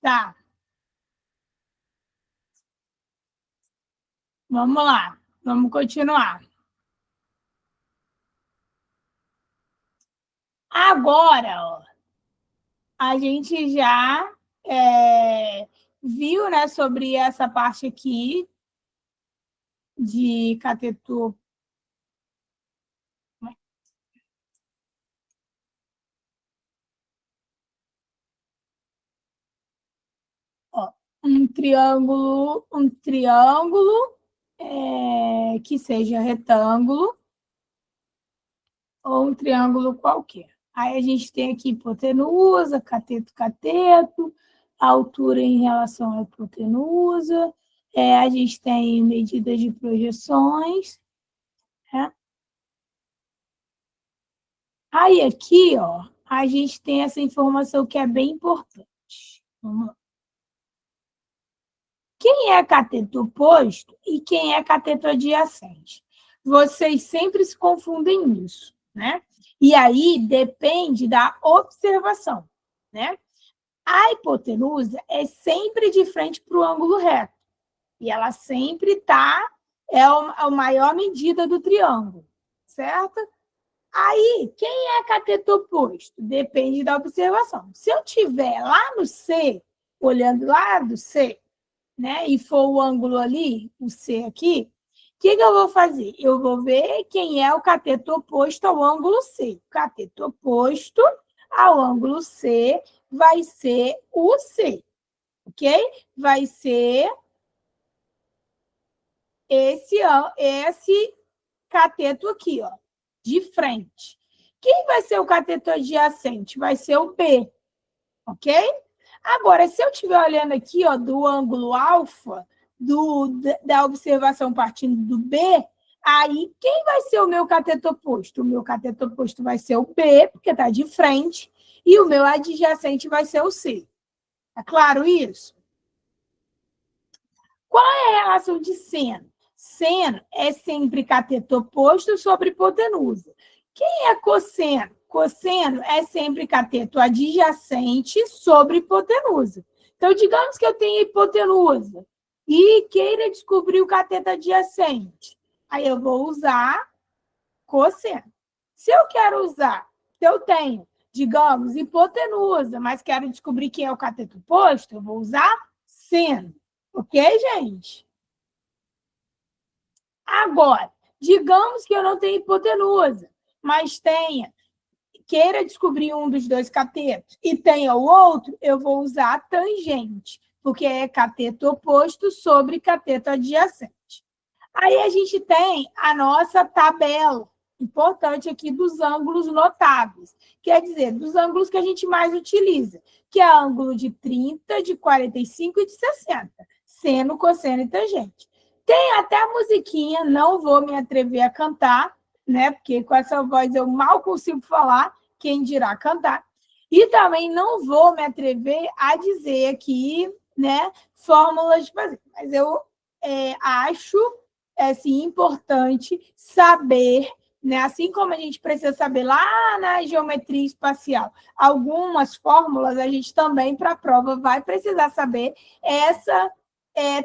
Tá. Vamos lá. Vamos continuar. Agora, ó, a gente já viu, né, sobre essa parte aqui de cateto. Ó, um triângulo que seja retângulo ou um triângulo qualquer. Aí a gente tem aqui hipotenusa, cateto, cateto, a altura em relação à hipotenusa, a gente tem medida de projeções, né? Aí aqui, ó, a gente tem essa informação que é bem importante. Vamos lá. Quem é cateto oposto e quem é cateto adjacente? Vocês sempre se confundem nisso, né? E aí depende da observação, né? A hipotenusa é sempre de frente para o ângulo reto. E ela sempre está, a maior medida do triângulo, certo? Aí, quem é cateto oposto? Depende da observação. Se eu estiver lá no C, olhando lá do C, né, e for o ângulo ali, o C aqui, o que eu vou fazer? Eu vou ver quem é o cateto oposto ao ângulo C. O cateto oposto ao ângulo C vai ser o C, ok? Vai ser esse cateto aqui, ó, de frente. Quem vai ser o cateto adjacente? Vai ser o B, ok? Agora, se eu estiver olhando aqui, ó, do ângulo alfa, da observação partindo do B, aí quem vai ser o meu cateto oposto? O meu cateto oposto vai ser o B, porque está de frente, e o meu adjacente vai ser o C. Tá claro isso? Qual é a relação de seno? Seno é sempre cateto oposto sobre hipotenusa. Quem é cosseno? Cosseno é sempre cateto adjacente sobre hipotenusa. Então, digamos que eu tenha hipotenusa e queira descobrir o cateto adjacente. Aí eu vou usar cosseno. Se eu quero usar, se eu tenho, digamos, hipotenusa, mas quero descobrir quem é o cateto oposto, eu vou usar seno. Ok, gente? Agora, digamos que eu não tenha hipotenusa, mas queira descobrir um dos dois catetos e tenha o outro, eu vou usar a tangente, porque é cateto oposto sobre cateto adjacente. Aí a gente tem a nossa tabela importante aqui dos ângulos notáveis, quer dizer, dos ângulos que a gente mais utiliza, que é ângulo de 30, de 45 e de 60, seno, cosseno e tangente. Tem até a musiquinha, não vou me atrever a cantar, né? Porque com essa voz eu mal consigo falar, quem dirá cantar. E também não vou me atrever a dizer aqui, né, fórmulas de fazer. Mas eu acho assim, importante saber, né? Assim como a gente precisa saber lá na geometria espacial algumas fórmulas, a gente também, para a prova, vai precisar saber essa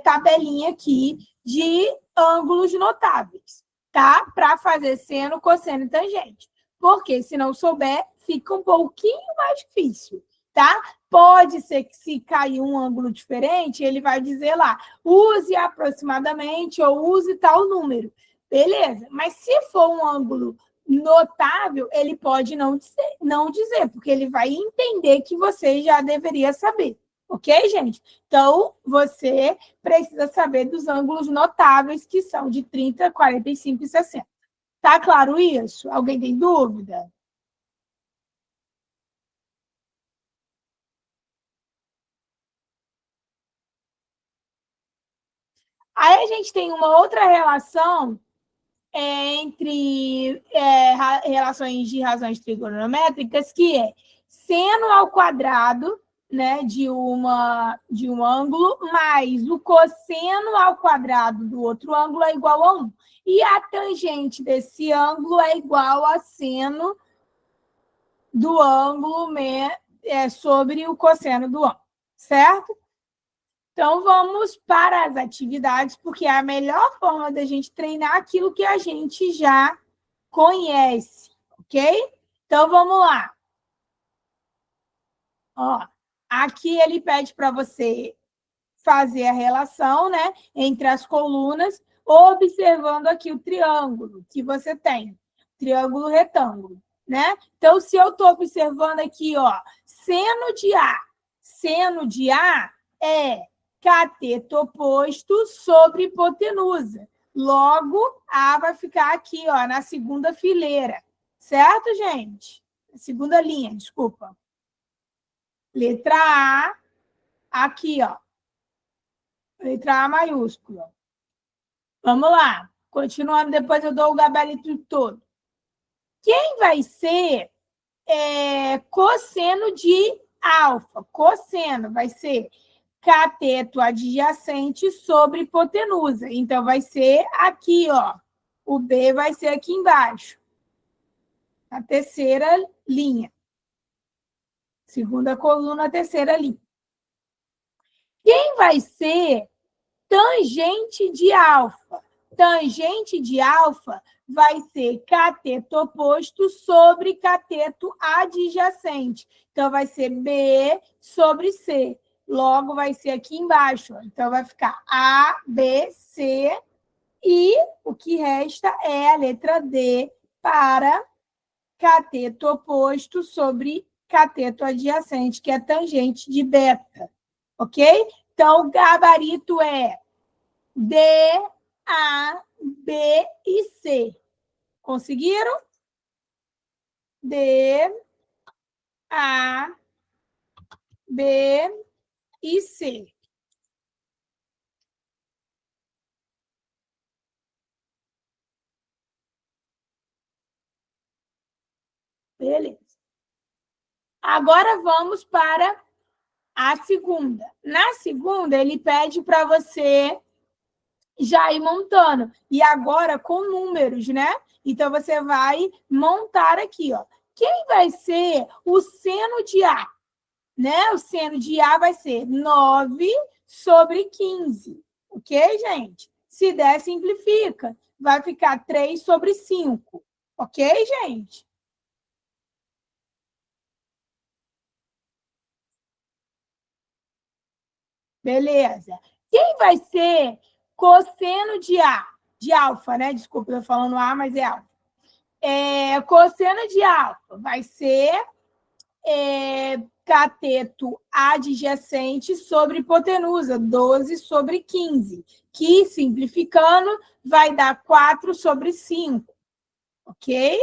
tabelinha aqui de ângulos notáveis, tá? Para fazer seno, cosseno e tangente. Porque se não souber, fica um pouquinho mais difícil, tá? Pode ser que se cair um ângulo diferente, ele vai dizer lá, use aproximadamente ou use tal número. Beleza, mas se for um ângulo notável, ele pode não dizer, porque ele vai entender que você já deveria saber. Ok, gente? Então, você precisa saber dos ângulos notáveis, que são de 30, 45 e 60. Tá claro isso? Alguém tem dúvida? Aí a gente tem uma outra relação entre relações de razões trigonométricas, que é seno ao quadrado, né, de um ângulo, mais o cosseno ao quadrado do outro ângulo é igual a 1. E a tangente desse ângulo é igual a seno do ângulo sobre o cosseno do ângulo, certo? Então, vamos para as atividades, porque é a melhor forma da gente treinar aquilo que a gente já conhece, ok? Então, vamos lá. Ó, aqui ele pede para você fazer a relação, né, entre as colunas, observando aqui o triângulo que você tem, triângulo retângulo, né? Então, se eu estou observando aqui, ó, seno de A é cateto oposto sobre hipotenusa. Logo, A vai ficar aqui, ó, na segunda fileira. Certo, gente? Segunda linha, desculpa. Letra A, Aqui, ó. Letra A maiúscula. Vamos lá. Continuando, depois eu dou o gabarito todo. Quem vai ser cosseno de alfa? Cosseno vai ser cateto adjacente sobre hipotenusa. Então, vai ser aqui, ó. O B vai ser aqui embaixo. A terceira linha. Segunda coluna, a terceira linha. Quem vai ser tangente de alfa? Tangente de alfa vai ser cateto oposto sobre cateto adjacente. Então, vai ser B sobre C. Logo, vai ser aqui embaixo. Então, vai ficar A, B, C. E o que resta é a letra D para cateto oposto sobre cateto adjacente, que é tangente de beta. Ok? Então, o gabarito é D, A, B e C. Conseguiram? D, A, B e C. Beleza. Agora vamos para a segunda. Na segunda, ele pede para você já ir montando. E agora com números, né? Então, você vai montar aqui, ó. Quem vai ser o seno de A? Né? O seno de A vai ser 9 sobre 15. Ok, gente? Se der, simplifica. Vai ficar 3 sobre 5. Ok, gente? Beleza. Quem vai ser cosseno de A? De alfa, né? Desculpa, eu tô falando A, mas é alfa. Cosseno de alfa vai ser cateto adjacente sobre hipotenusa, 12 sobre 15, que, simplificando, vai dar 4 sobre 5. Ok?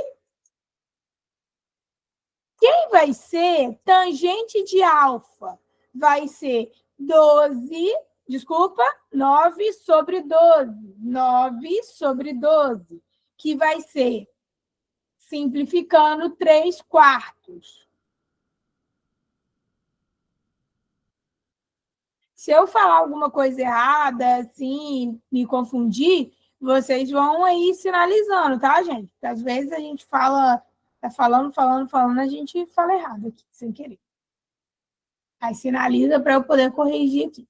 Quem vai ser tangente de alfa? Vai ser 9 sobre 12. 9 sobre 12, que vai ser, simplificando, 3 quartos. Se eu falar alguma coisa errada, assim, me confundir, vocês vão aí sinalizando, tá, gente? Porque às vezes a gente tá falando, a gente fala errado aqui, sem querer. Aí sinaliza para eu poder corrigir aqui.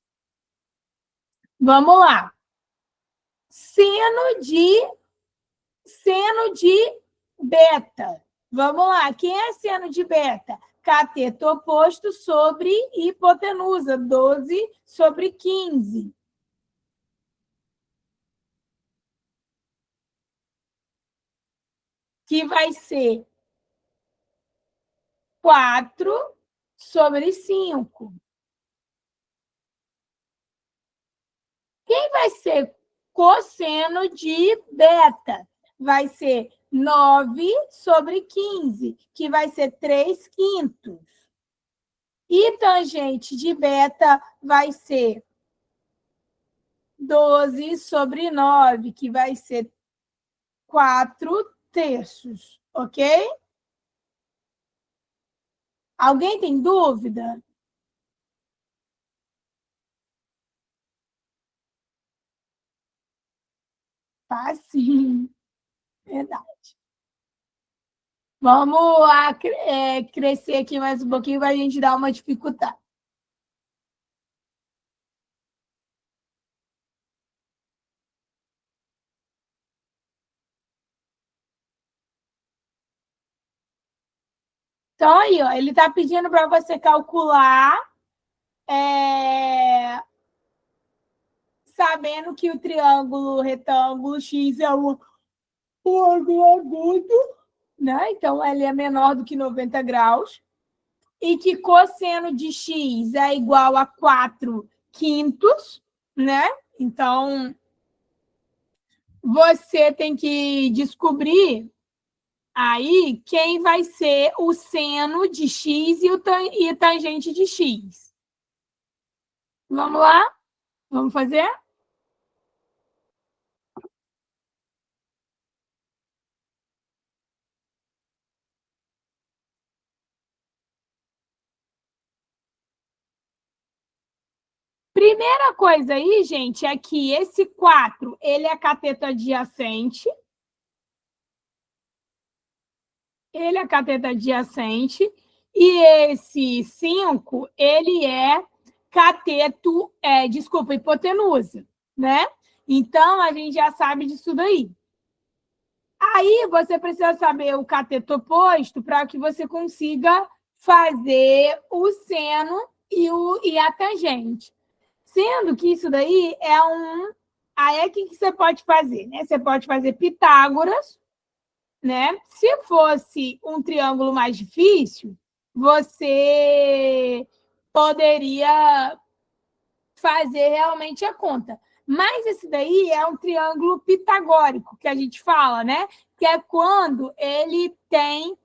Vamos lá. Seno de beta. Vamos lá. Quem é seno de beta? Cateto oposto sobre hipotenusa, 12 sobre 15. Que vai ser 4 sobre 5. Quem vai ser cosseno de beta? Vai ser 9 sobre 15, que vai ser 3 quintos. E tangente de beta vai ser 12 sobre 9, que vai ser 4 terços, ok? Alguém tem dúvida? Tá, sim. Verdade. Vamos crescer aqui mais um pouquinho para a gente dar uma dificuldade. Então, aí, ó, ele está pedindo para você calcular, sabendo que o triângulo retângulo X é o ângulo agudo, né? Então, ele é menor do que 90 graus. E que cosseno de X é igual a 4 quintos, né? Então, você tem que descobrir aí quem vai ser o seno de X e tangente de X. Vamos lá? Vamos fazer? Primeira coisa aí, gente, é que esse 4, ele é cateto adjacente. Ele é cateto adjacente. E esse 5, ele é cateto, desculpa, hipotenusa, né? Então, a gente já sabe disso daí. Aí, você precisa saber o cateto oposto para que você consiga fazer o seno e a tangente. Sendo que isso daí é um... Aí, o que você pode fazer? Né? Você pode fazer Pitágoras, né? Se fosse um triângulo mais difícil, você poderia fazer realmente a conta. Mas esse daí é um triângulo pitagórico, que a gente fala, né? Que é quando ele tem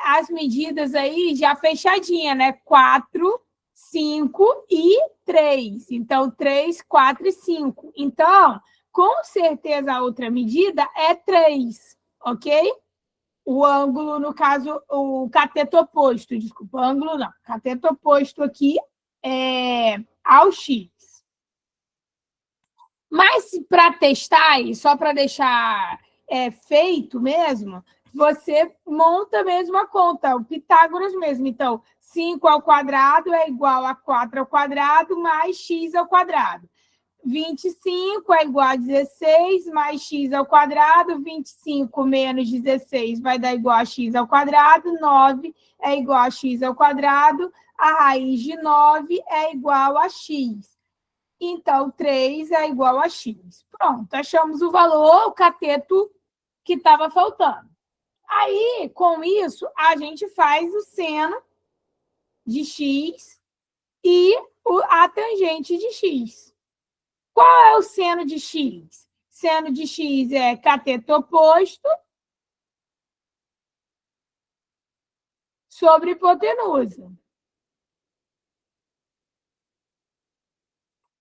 as medidas aí já fechadinha, né? 4, 5 e 3. Então, 3, 4 e 5. Então, com certeza, a outra medida é 3, ok? O ângulo, no caso, o cateto oposto, desculpa, ângulo não, cateto oposto aqui é ao X. Mas para testar e só para deixar feito mesmo, você monta mesmo a conta, o Pitágoras mesmo. Então, 5 ao quadrado é igual a 4 ao quadrado mais x ao quadrado. 25 é igual a 16 mais x ao quadrado. 25 menos 16 vai dar igual a x ao quadrado. 9 é igual a x ao quadrado. A raiz de 9 é igual a x. Então, 3 é igual a x. Pronto, achamos o valor, o cateto que estava faltando. Aí, com isso, a gente faz o seno de x e a tangente de x. Qual é o seno de x? Seno de x é cateto oposto sobre hipotenusa.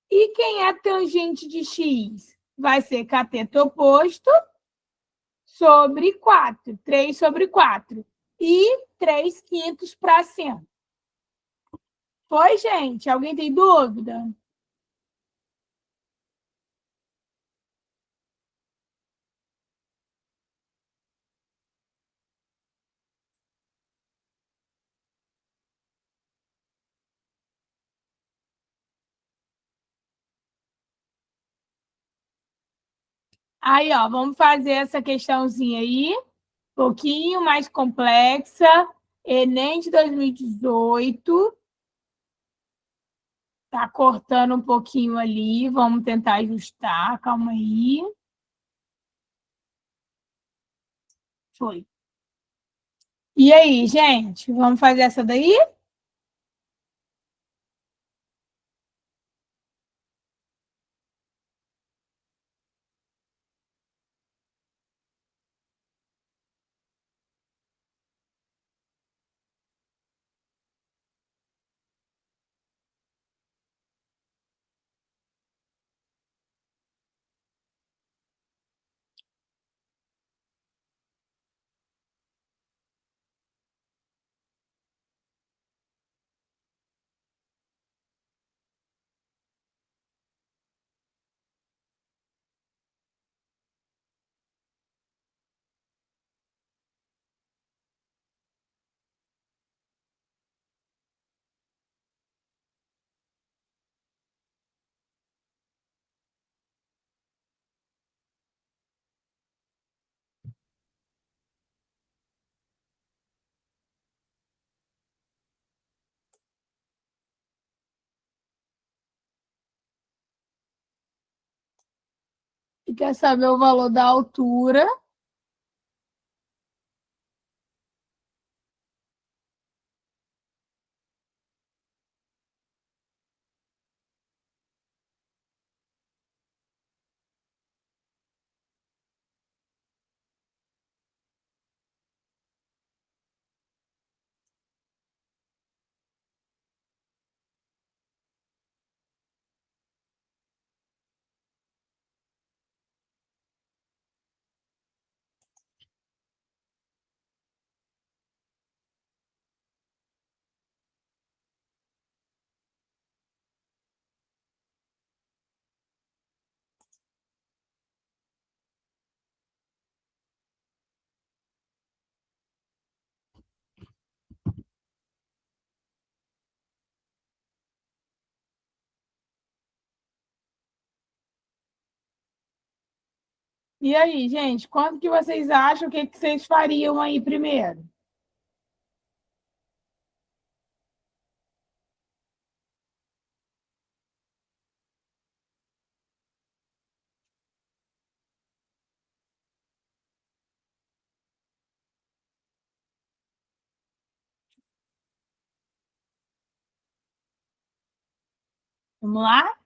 E quem é tangente de x? Vai ser cateto oposto sobre 4, 3 sobre 4. E 3 quintos para seno. Foi, gente? Alguém tem dúvida? Aí, ó, vamos fazer essa questãozinha aí, um pouquinho mais complexa. Enem de 2018. Tá cortando um pouquinho ali, vamos tentar ajustar, calma aí. Foi. E aí, gente, vamos fazer essa daí? E quer saber o valor da altura? E aí, gente, quanto que vocês acham? O que que vocês fariam aí primeiro? Vamos lá?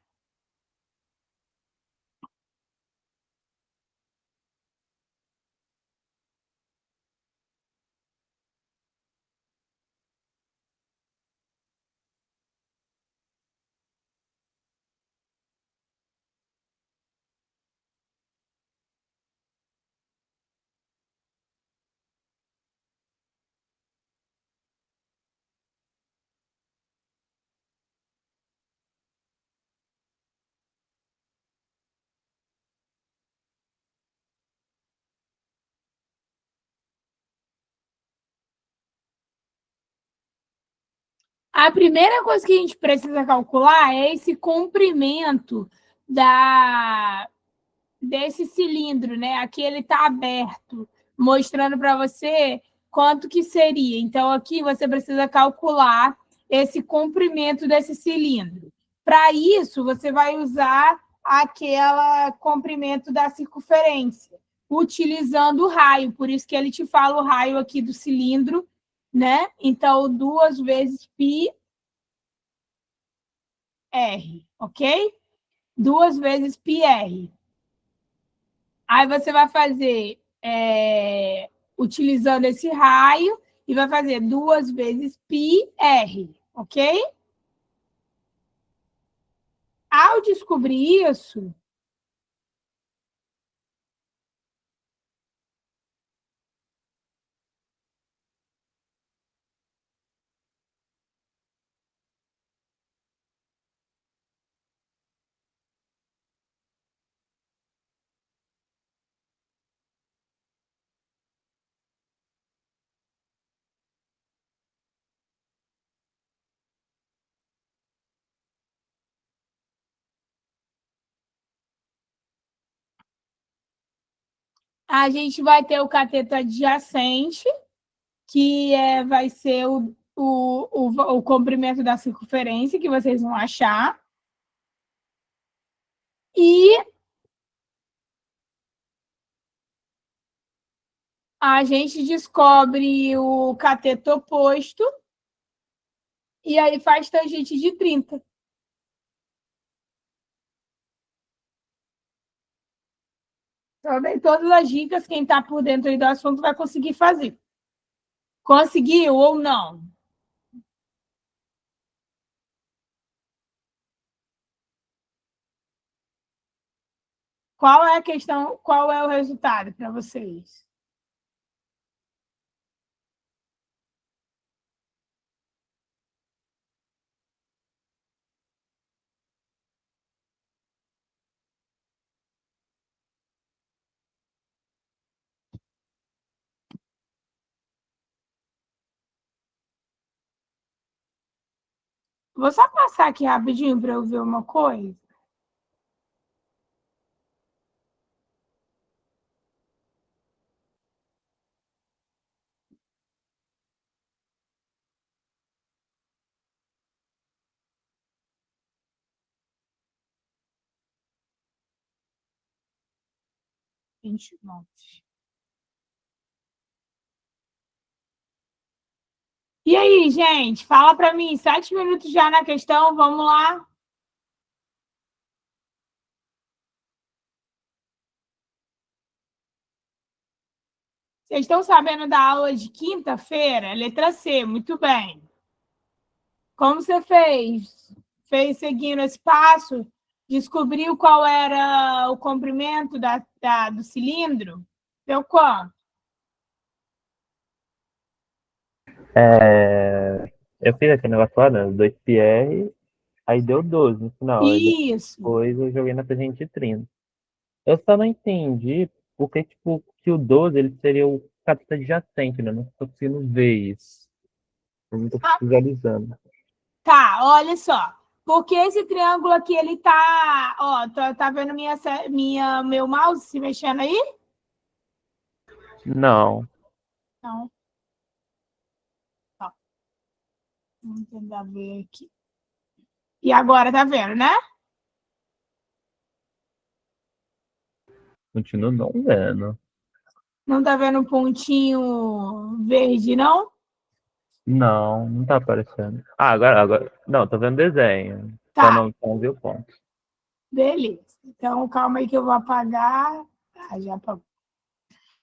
A primeira coisa que a gente precisa calcular é esse comprimento desse cilindro, né? Aqui ele está aberto, mostrando para você quanto que seria. Então, aqui você precisa calcular esse comprimento desse cilindro. Para isso, você vai usar aquele comprimento da circunferência, utilizando o raio. Por isso que ele te fala o raio aqui do cilindro, né? Então, 2 vezes πr, ok? 2 vezes πr. Aí você vai fazer utilizando esse raio e vai fazer 2 vezes πr, ok? Ao descobrir isso, a gente vai ter o cateto adjacente, que vai ser o comprimento da circunferência, que vocês vão achar. E a gente descobre o cateto oposto, e aí faz tangente de 30. Também todas as dicas, quem está por dentro aí do assunto vai conseguir fazer. Conseguiu ou não? Qual é a questão, qual é o resultado para vocês? Vou só passar aqui rapidinho para eu ver uma coisa. E aí, gente, fala para mim, 7 minutos já na questão, vamos lá. Vocês estão sabendo da aula de quinta-feira? Letra C, muito bem. Como você fez? Fez seguindo esse passo? Descobriu qual era o comprimento do cilindro? Deu quanto? Eu fiz aquele negócio lá, né? 2πr, aí deu 12 no final. Aí Isso. depois eu joguei na tangente de 30. Eu só não entendi porque, tipo, que o 12 ele seria o cateto adjacente, né? Não estou conseguindo ver isso. Eu não estou visualizando. Tá, olha só. Porque esse triângulo aqui, ele tá... Ó, tá vendo meu mouse se mexendo aí? Não. Não. Ó, vamos tentar ver aqui. E agora tá vendo, né? Continuo não vendo. Não tá vendo o pontinho verde, não? Não, não tá aparecendo. Ah, agora. Não, tô vendo desenho. Tá, Só não vi o ponto. beleza. Então, calma aí que eu vou apagar. Ah, já apagou.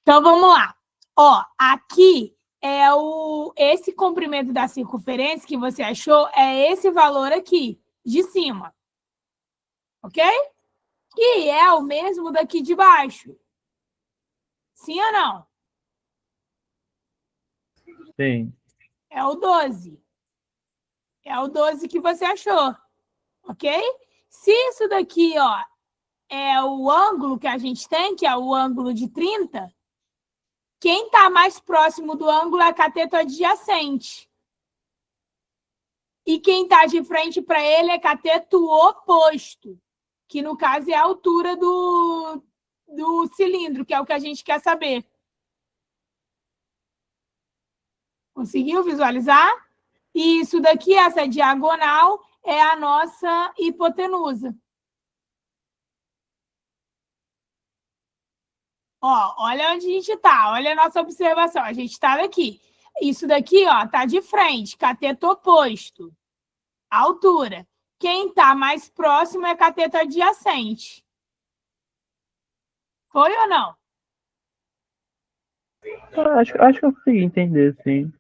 Então, vamos lá. Ó, aqui é esse comprimento da circunferência que você achou, é esse valor aqui, de cima. Ok? E é o mesmo daqui de baixo. Sim ou não? Sim. É o 12. É o 12 que você achou. Ok? Se isso daqui, ó, é o ângulo que a gente tem, que é o ângulo de 30, quem está mais próximo do ângulo é a cateto adjacente. E quem está de frente para ele é cateto oposto, que no caso é a altura do cilindro, que é o que a gente quer saber. Conseguiu visualizar? E isso daqui, essa diagonal, é a nossa hipotenusa. Ó, olha onde a gente está, olha a nossa observação. A gente está daqui. Isso daqui, ó, está de frente, cateto oposto. Altura. Quem está mais próximo é cateto adjacente. Foi ou não? Acho que eu consegui entender, sim.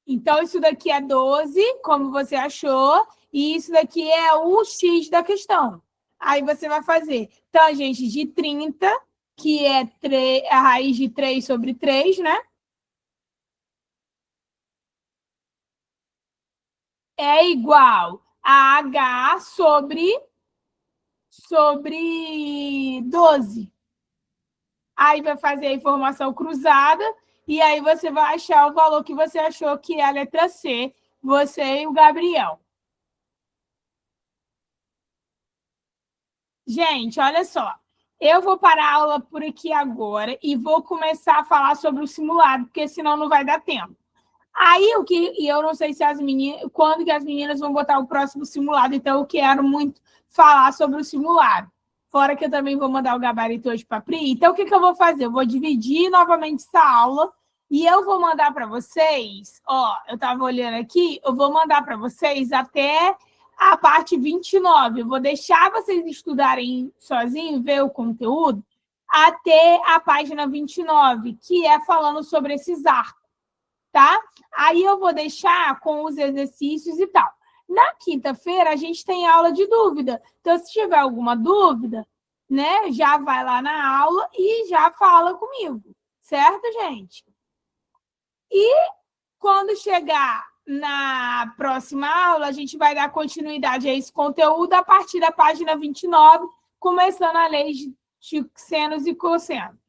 Então, isso daqui é 12, como você achou, e isso daqui é o x da questão. Aí você vai fazer tangente de 30, que é a raiz de 3 sobre 3, né? É igual a h sobre 12. Aí vai fazer a informação cruzada e aí você vai achar o valor que você achou que é a letra C, você e o Gabriel. Gente, olha só. Eu vou parar a aula por aqui agora e vou começar a falar sobre o simulado, porque senão não vai dar tempo. Aí, e eu não sei se as meninas, quando que as meninas vão botar o próximo simulado, então eu quero muito falar sobre o simulado. Fora que eu também vou mandar o gabarito hoje para a Pri. Então, o que eu vou fazer? Eu vou dividir novamente essa aula e eu vou mandar para vocês, ó, eu estava olhando aqui, eu vou mandar para vocês até a parte 29. Eu vou deixar vocês estudarem sozinhos, ver o conteúdo, até a página 29, que é falando sobre esses arcos, tá? Aí eu vou deixar com os exercícios e tal. Na quinta-feira, a gente tem aula de dúvida. Então, se tiver alguma dúvida, né, já vai lá na aula e já fala comigo. Certo, gente? E quando chegar na próxima aula, a gente vai dar continuidade a esse conteúdo a partir da página 29, começando a lei de senos e cossenos.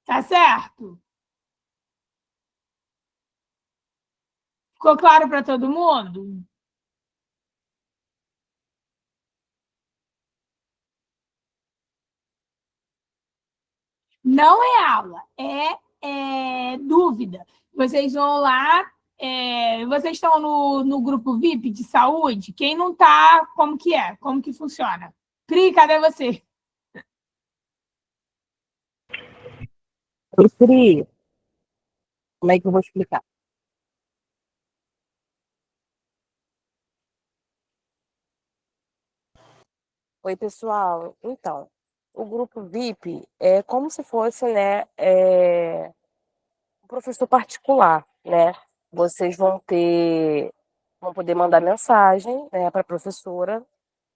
Tá certo? Ficou claro para todo mundo? Não é aula, é dúvida. Vocês vão lá, vocês estão no grupo VIP de saúde? Quem não está, como que é? Como que funciona? Pri, cadê você? Pri, como é que eu vou explicar? Oi, pessoal. Então, o grupo VIP é como se fosse, né, um professor particular, né? Vocês vão poder mandar mensagem, né, para a professora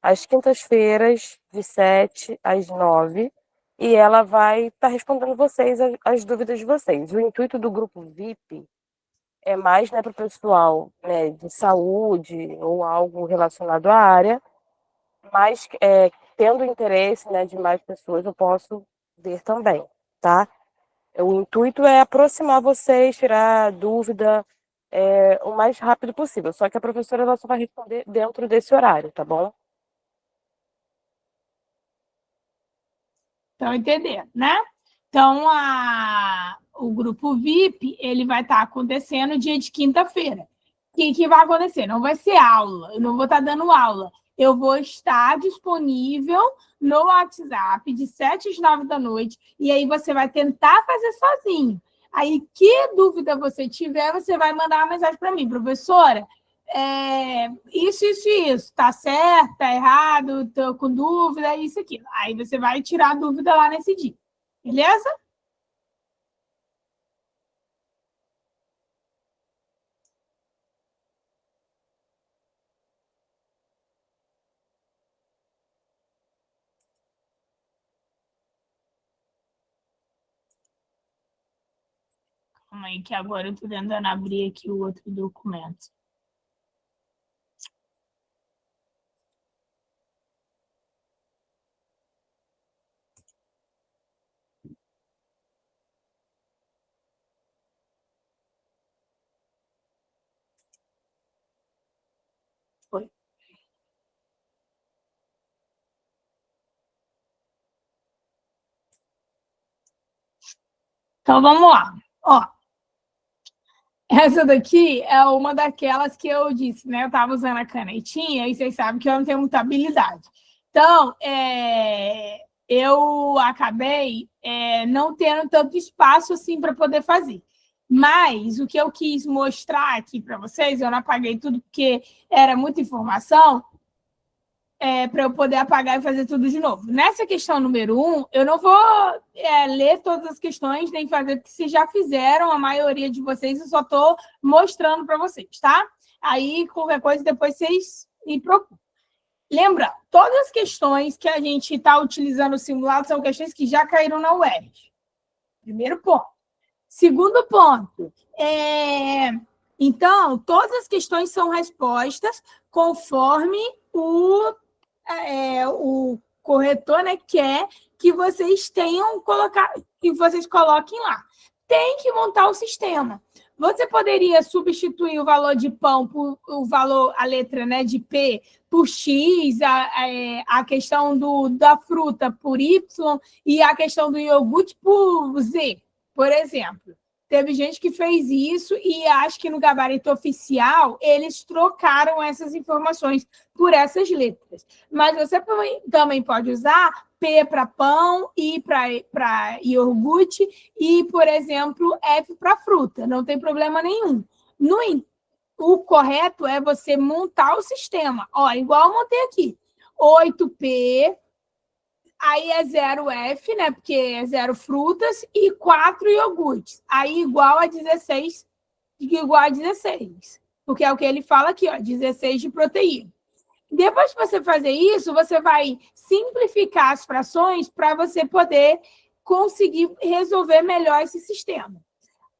às quintas-feiras, de 7 às 9, e ela vai estar respondendo vocês as dúvidas de vocês. O intuito do grupo VIP é mais, né, para o pessoal, né, de saúde ou algo relacionado à área, mas tendo interesse, né, de mais pessoas, eu posso ver também, tá? O intuito é aproximar vocês, tirar dúvida, o mais rápido possível. Só que a professora ela só vai responder dentro desse horário, tá bom? Estão entendendo, né? Então, o grupo VIP, ele vai estar acontecendo dia de quinta-feira. O que vai acontecer? Não vai ser aula, eu não vou estar dando aula. Eu vou estar disponível no WhatsApp de 7 às 9 da noite, e aí você vai tentar fazer sozinho. Aí, que dúvida você tiver, você vai mandar uma mensagem para mim, professora, isso, tá certo, tá errado, tô com dúvida, isso aqui. Aí você vai tirar a dúvida lá nesse dia, beleza? Calma aí, que agora eu tô tentando abrir aqui o outro documento. Foi. Então, vamos lá. Ó, essa daqui é uma daquelas que eu disse, né? Eu estava usando a canetinha e vocês sabem que eu não tenho muita habilidade. Então, eu acabei não tendo tanto espaço assim para poder fazer. Mas o que eu quis mostrar aqui para vocês, eu não apaguei tudo porque era muita informação, para eu poder apagar e fazer tudo de novo. Nessa questão número 1, eu não vou ler todas as questões, nem fazer, porque vocês já fizeram, a maioria de vocês, eu só estou mostrando para vocês, tá? Aí, qualquer coisa, depois vocês me procuram. Lembra, todas as questões que a gente está utilizando no simulado são questões que já caíram na UERJ. Primeiro ponto. Segundo ponto, então, todas as questões são respostas conforme o corretor, né, quer que vocês tenham colocado, que vocês coloquem lá. Tem que montar o sistema. Você poderia substituir o valor de pão por o valor, a letra, né, de P por X, a questão da fruta por Y e a questão do iogurte por Z, por exemplo. Teve gente que fez isso e acho que no gabarito oficial eles trocaram essas informações por essas letras. Mas você também pode usar P para pão, I para iogurte e, por exemplo, F para fruta. Não tem problema nenhum. O correto é você montar o sistema. Ó, igual eu montei aqui. 8P, aí é 0F, né? Porque é 0 frutas, e 4 iogurtes. Aí igual a 16, igual a 16. Porque é o que ele fala aqui, ó, 16 de proteína. Depois que você fazer isso, você vai simplificar as frações para você poder conseguir resolver melhor esse sistema.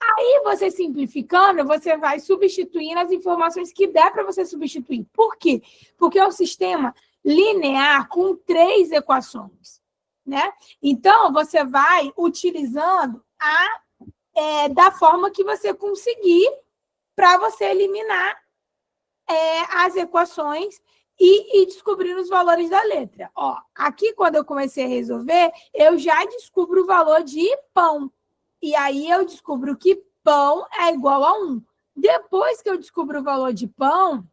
Aí, você simplificando, você vai substituindo as informações que der para você substituir. Por quê? Porque é um sistema linear com 3 equações, né? Então, você vai utilizando da forma que você conseguir para você eliminar as equações e descobrir os valores da letra. Ó, aqui, quando eu comecei a resolver, eu já descubro o valor de pão. E aí eu descubro que pão é igual a 1. Depois que eu descubro o valor de pão,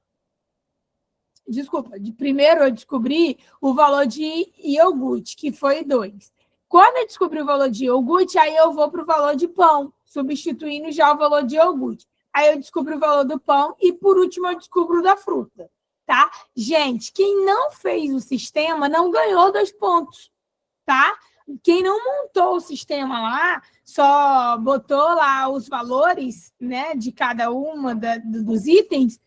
primeiro eu descobri o valor de iogurte, que foi 2. Quando eu descobri o valor de iogurte, aí eu vou para o valor de pão, substituindo já o valor de iogurte. Aí eu descubro o valor do pão e, por último, eu descubro o da fruta, tá? Gente, quem não fez o sistema não ganhou 2 pontos, tá? Quem não montou o sistema lá, só botou lá os valores, né, de cada uma dos itens,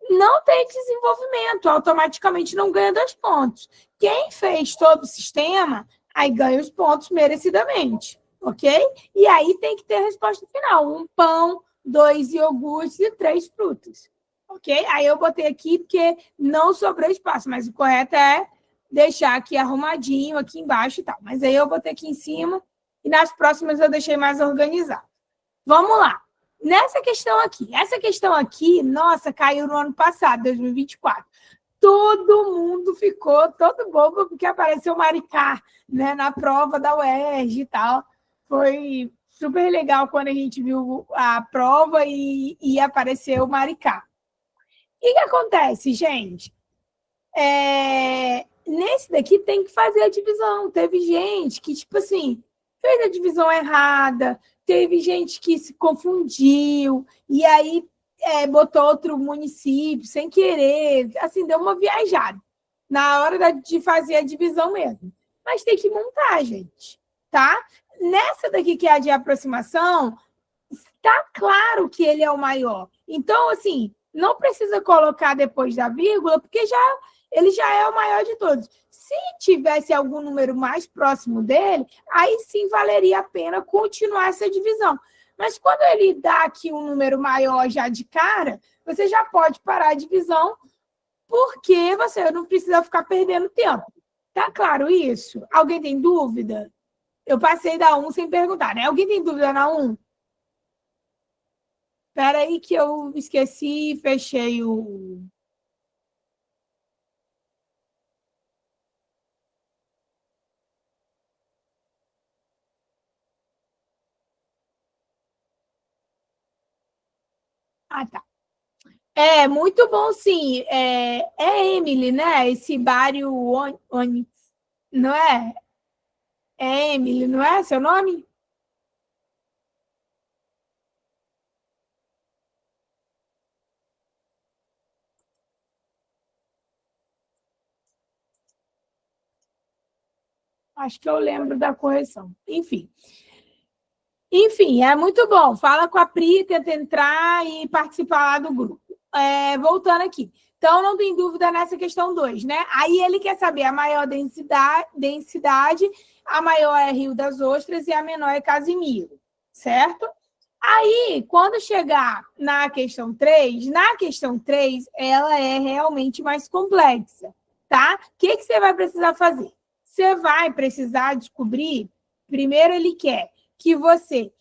não tem desenvolvimento, automaticamente não ganha 2 pontos. Quem fez todo o sistema, aí ganha os pontos merecidamente, ok? E aí tem que ter a resposta final: 1 pão, 2 iogurtes e 3 frutas, ok? Aí eu botei aqui porque não sobrou espaço, mas o correto é deixar aqui arrumadinho, aqui embaixo e tal. Mas aí eu botei aqui em cima e nas próximas eu deixei mais organizado. Vamos lá. Nessa questão aqui, essa questão aqui, nossa, caiu no ano passado, 2024. Todo mundo ficou todo bobo porque apareceu o Maricá, né, na prova da UERJ e tal. Foi super legal quando a gente viu a prova e apareceu o Maricá. O que acontece, gente? Nesse daqui tem que fazer a divisão. Teve gente que, tipo assim, fez a divisão errada, teve gente que se confundiu, e aí botou outro município sem querer, assim, deu uma viajada na hora de fazer a divisão mesmo. Mas tem que montar, gente, tá? Nessa daqui que é a de aproximação, está claro que ele é o maior. Então, assim, não precisa colocar depois da vírgula, porque ele já é o maior de todos. Se tivesse algum número mais próximo dele, aí sim valeria a pena continuar essa divisão. Mas quando ele dá aqui um número maior já de cara, você já pode parar a divisão, porque você não precisa ficar perdendo tempo. Tá claro isso? Alguém tem dúvida? Eu passei da 1 sem perguntar, né? Alguém tem dúvida na 1? Espera aí que eu esqueci e fechei o... Ah, tá. Muito bom, sim. É Emily, né? Esse Bário Onyx, não é? É Emily, não é seu nome? Acho que eu lembro da correção. Enfim, é muito bom. Fala com a Pri, tenta entrar e participar lá do grupo. Voltando aqui. Então, não tem dúvida nessa questão 2, né? Aí ele quer saber a maior densidade, a maior é Rio das Ostras e a menor é Casimiro, certo? Aí, quando chegar na questão 3, ela é realmente mais complexa, tá? O que você vai precisar fazer? Você vai precisar descobrir, primeiro ele quer que você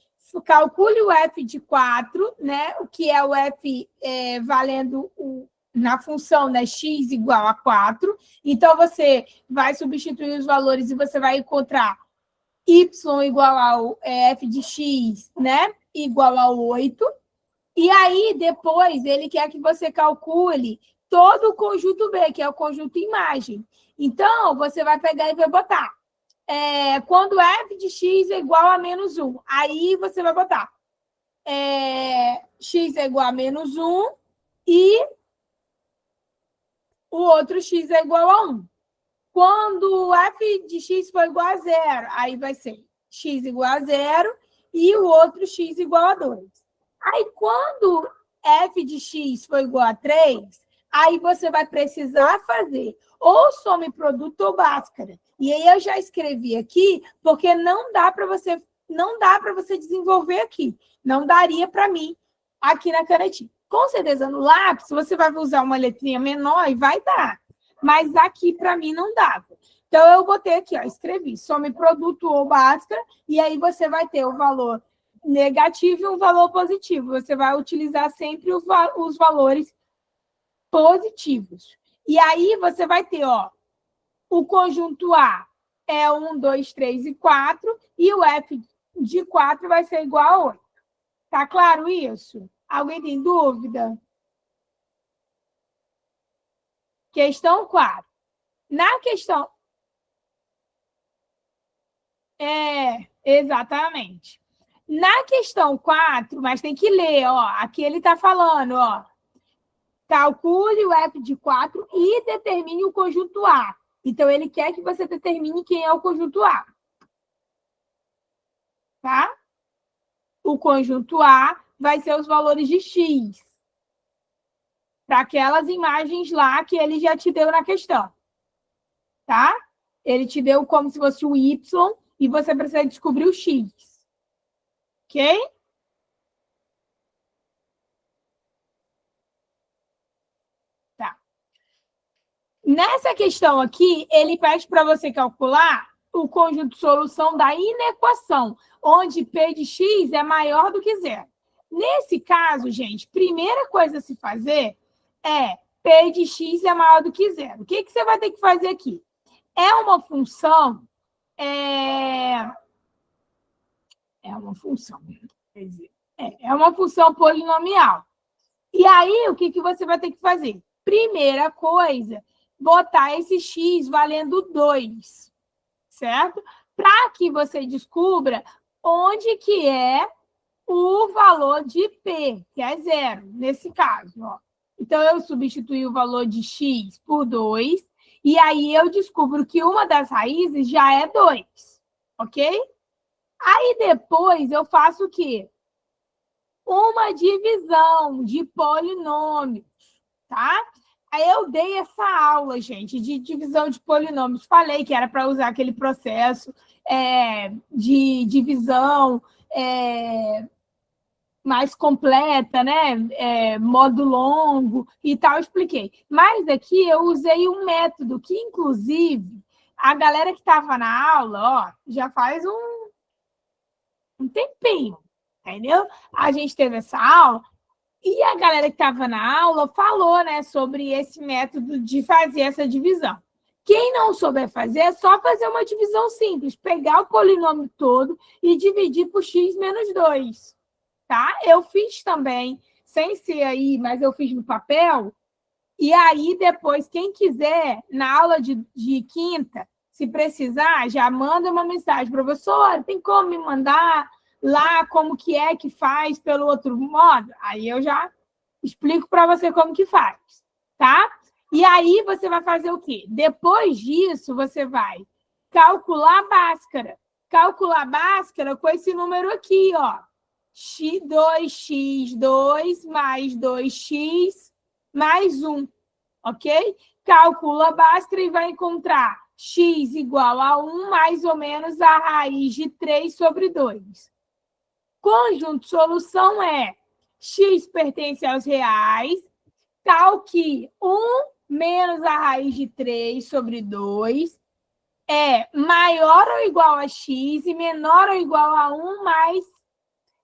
calcule o F de 4, né? O que é o F valendo na função, né? X igual a 4. Então, você vai substituir os valores e você vai encontrar y igual ao f de x, né? Igual a 8. E aí, depois, ele quer que você calcule todo o conjunto B, que é o conjunto imagem. Então, você vai pegar e vai botar. Quando f de x é igual a menos 1, aí você vai botar x é igual a menos 1 e o outro x é igual a 1. Quando f de x for igual a 0, aí vai ser x igual a 0 e o outro x igual a 2. Aí, quando f de x for igual a 3, aí você vai precisar fazer ou soma e produto ou Bhaskara. E aí eu já escrevi aqui, porque não dá para você desenvolver aqui. Não daria para mim aqui na canetinha. Com certeza, no lápis, você vai usar uma letrinha menor e vai dar. Mas aqui, para mim, não dava. Então, eu botei aqui, ó, escrevi soma e produto ou Bhaskara, e aí você vai ter o valor negativo e um valor positivo. Você vai utilizar sempre os valores positivos. E aí, você vai ter, ó, o conjunto A é 1, 2, 3 e 4, e o F de 4 vai ser igual a 8. Tá claro isso? Alguém tem dúvida? Questão 4. Na questão... exatamente. Na questão 4, mas tem que ler, ó. Aqui ele está falando, ó. Calcule o F de 4 e determine o conjunto A. Então, ele quer que você determine quem é o conjunto A. Tá? O conjunto A vai ser os valores de X. Para aquelas imagens lá que ele já te deu na questão. Tá? Ele te deu como se fosse o Y e você precisa descobrir o X. Ok? Tá. Nessa questão aqui, ele pede para você calcular o conjunto de solução da inequação, onde P de X é maior do que zero. Nesse caso, gente, primeira coisa a se fazer é P de x é maior do que zero. O que você vai ter que fazer aqui? É uma função... É uma função polinomial. E aí, o que você vai ter que fazer? Primeira coisa, botar esse x valendo 2, certo? Para que você descubra onde que é o valor de P, que é 0, nesse caso. Ó. Então, eu substituí o valor de x por 2, e aí eu descubro que uma das raízes já é 2, ok? Aí, depois, eu faço o quê? Uma divisão de polinômios, tá? Aí eu dei essa aula, gente, de divisão de polinômios. Falei que era para usar aquele processo de divisão mais completa, né? Modo longo e tal, eu expliquei. Mas aqui eu usei um método que, inclusive, a galera que estava na aula, ó, já faz um tempinho, entendeu? A gente teve essa aula e a galera que estava na aula falou, né, sobre esse método de fazer essa divisão. Quem não souber fazer, é só fazer uma divisão simples, pegar o polinômio todo e dividir por x menos 2, tá? Eu fiz também, sem ser aí, mas eu fiz no papel, e aí depois, quem quiser, na aula de quinta, se precisar, já manda uma mensagem, professora, tem como me mandar lá como que é que faz pelo outro modo? Aí eu já explico para você como que faz, tá? E aí você vai fazer o quê? Depois disso, você vai calcular a Bhaskara. Calcular a Bhaskara com esse número aqui, ó. 2x2 mais 2x mais 1, ok? Calcula a Bhaskara e vai encontrar x igual a 1 mais ou menos a raiz de 3 sobre 2. Conjunto solução é x pertence aos reais, tal que 1 menos a raiz de 3 sobre 2 é maior ou igual a x e menor ou igual a 1 mais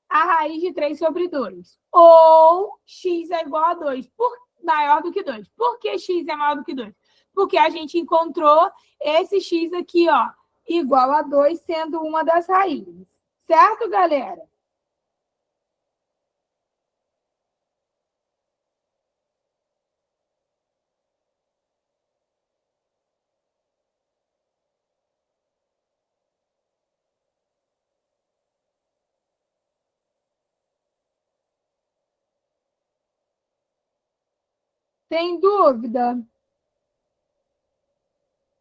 a raiz de 3 sobre 2. Ou x é igual a 2, maior do que 2. Por que x é maior do que 2? Porque a gente encontrou esse x aqui, ó, igual a 2, sendo uma das raízes. Certo, galera? Tem dúvida?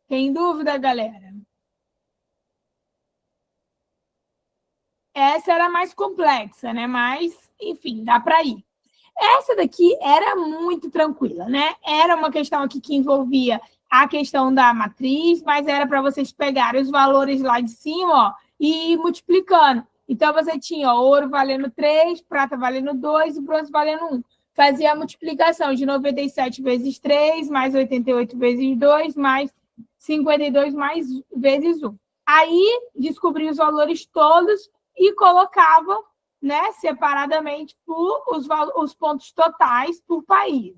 Tem dúvida, galera? Essa era mais complexa, né? Mas, enfim, dá para ir. Essa daqui era muito tranquila, né? Era uma questão aqui que envolvia a questão da matriz, mas era para vocês pegarem os valores lá de cima, ó, e ir multiplicando. Então, você tinha ó, ouro valendo 3, prata valendo 2 e bronze valendo 1. Fazia a multiplicação de 97 vezes 3, mais 88 vezes 2, mais 52 mais vezes 1. Aí, descobri os valores todos e colocava, né, separadamente por os pontos totais por país,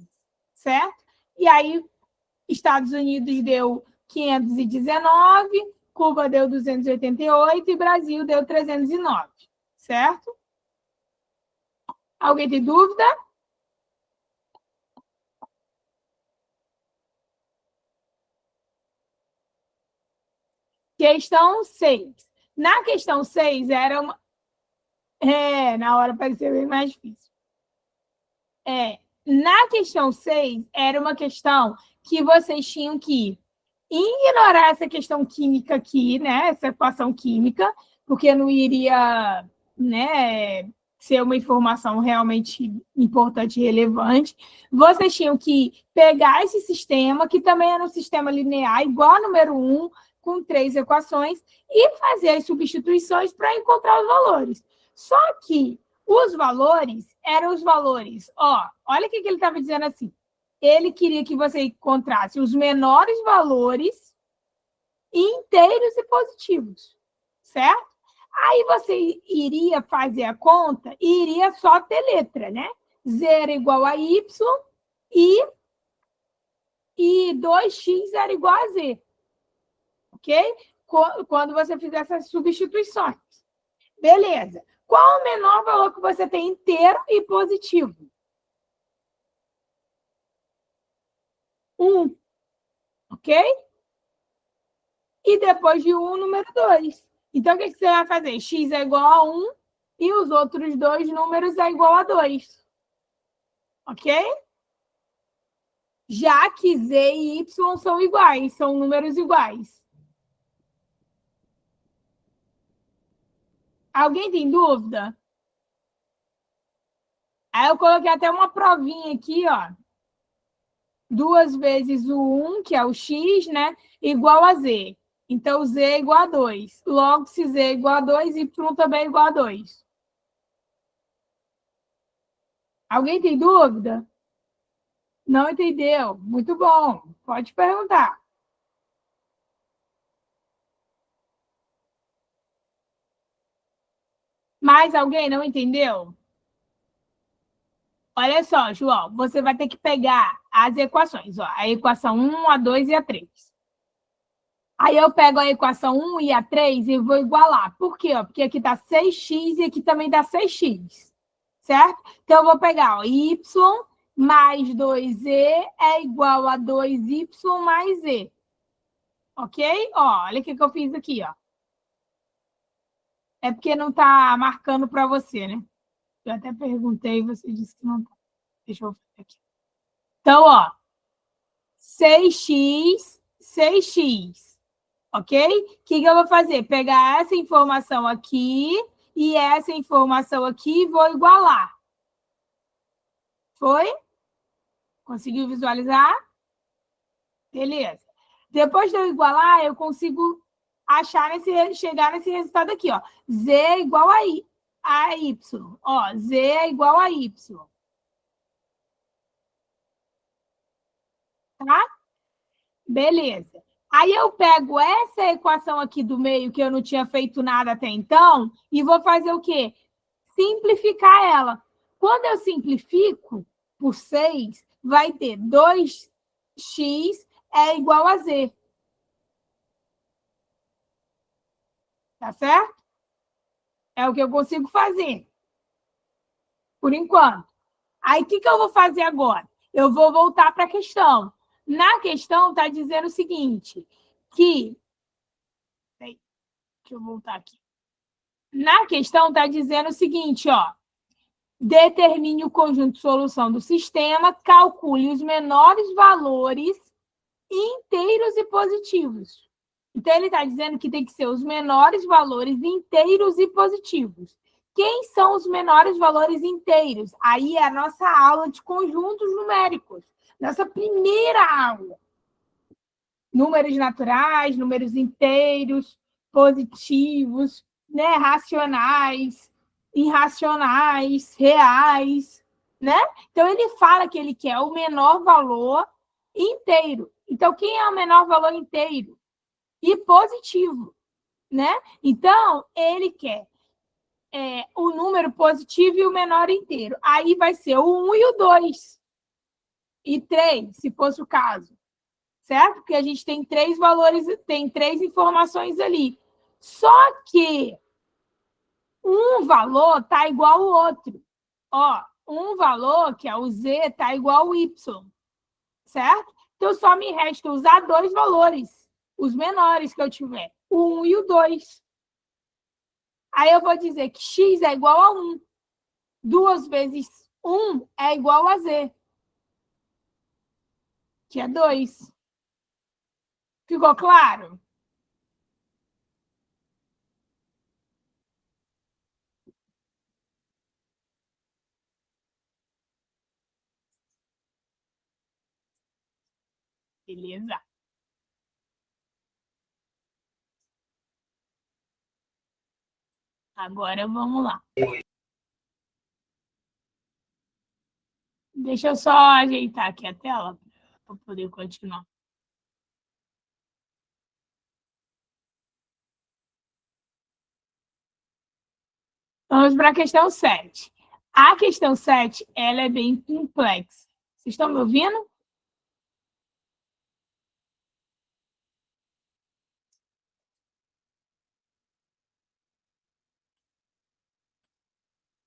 certo? E aí, Estados Unidos deu 519, Cuba deu 288 e Brasil deu 309, certo? Alguém tem dúvida? Questão 6. Na questão 6, era uma... na hora pareceu bem mais difícil. Na questão 6, era uma questão que vocês tinham que ignorar essa questão química aqui, né? Essa equação química, porque não iria, né, ser uma informação realmente importante e relevante. Vocês tinham que pegar esse sistema, que também era um sistema linear, igual ao número 1, com 3 equações, e fazer as substituições para encontrar os valores. Só que os valores eram os valores. Ó, olha o que ele estava dizendo assim. Ele queria que você encontrasse os menores valores inteiros e positivos, certo? Aí você iria fazer a conta e iria só ter letra, né? Z era igual a Y e 2x era igual a Z. Ok? Quando você fizer essas substituições. Beleza. Qual o menor valor que você tem inteiro e positivo? 1. Ok? E depois de 1, o número 2. Então, o que você vai fazer? X é igual a 1 e os outros dois números é igual a 2. Ok? Já que Z e Y são iguais, são números iguais. Alguém tem dúvida? Aí eu coloquei até uma provinha aqui, ó. 2 vezes o 1, que é o x, né? Igual a z. Então, z é igual a 2. Logo, se z é igual a 2, y também é igual a 2. Alguém tem dúvida? Não entendeu? Muito bom. Pode perguntar. Mais alguém não entendeu? Olha só, João, você vai ter que pegar as equações, ó, a equação 1, a 2 e a 3. Aí eu pego a equação 1 e a 3 e vou igualar. Por quê? Porque aqui está 6x e aqui também dá 6x, certo? Então, eu vou pegar, ó, y mais 2z é igual a 2y mais z. Ok? Ó, olha o que eu fiz aqui, ó. É porque não está marcando para você, né? Eu até perguntei e você disse que não está. Deixa eu fazer aqui. Então, ó, 6x, 6x. Ok? O que eu vou fazer? Pegar essa informação aqui e essa informação aqui e vou igualar. Foi? Conseguiu visualizar? Beleza. Depois de eu igualar, eu consigo chegar nesse resultado aqui, ó. Z é igual a Y. Ó, Z é igual a Y. Tá? Beleza. Aí eu pego essa equação aqui do meio, que eu não tinha feito nada até então, e vou fazer o quê? Simplificar ela. Quando eu simplifico por 6, vai ter 2x é igual a z. Tá certo? É o que eu consigo fazer. Por enquanto. Aí, o que eu vou fazer agora? Eu vou voltar para a questão. Na questão, está dizendo o seguinte, que... Deixa eu voltar aqui. Na questão, está dizendo o seguinte, ó. Determine o conjunto de solução do sistema, calcule os menores valores inteiros e positivos. Então, ele está dizendo que tem que ser os menores valores inteiros e positivos. Quem são os menores valores inteiros? Aí é a nossa aula de conjuntos numéricos. Nossa primeira aula. Números naturais, números inteiros, positivos, né? Racionais, irracionais, reais, né? Então, ele fala que ele quer o menor valor inteiro. Então, quem é o menor valor inteiro? E positivo, né? Então, ele quer o número positivo e o menor inteiro. Aí vai ser o 1 e o 2. E 3, se fosse o caso. Certo? Porque a gente tem 3 valores, tem 3 informações ali. Só que um valor está igual ao outro. Ó, um valor, que é o Z, está igual ao Y. Certo? Então, só me resta usar 2 valores, os menores que eu tiver, o 1 e o 2. Aí eu vou dizer que x é igual a 1. 2 vezes 1 é igual a z, que é 2. Ficou claro? Beleza. Agora vamos lá. Deixa eu só ajeitar aqui a tela para poder continuar. Vamos para a questão 7. A questão 7, ela é bem complexa. Vocês estão me ouvindo?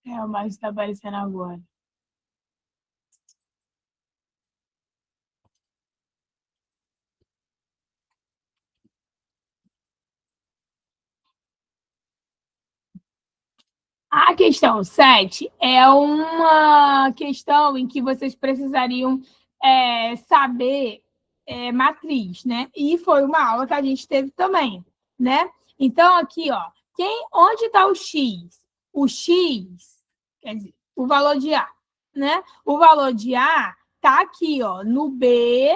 O Marcos está aparecendo agora. A questão 7 é uma questão em que vocês precisariam saber matriz, né? E foi uma aula que a gente teve também, né? Então, aqui, ó, onde está o X? O X, quer dizer, o valor de A, né? O valor de A está aqui, ó, no B,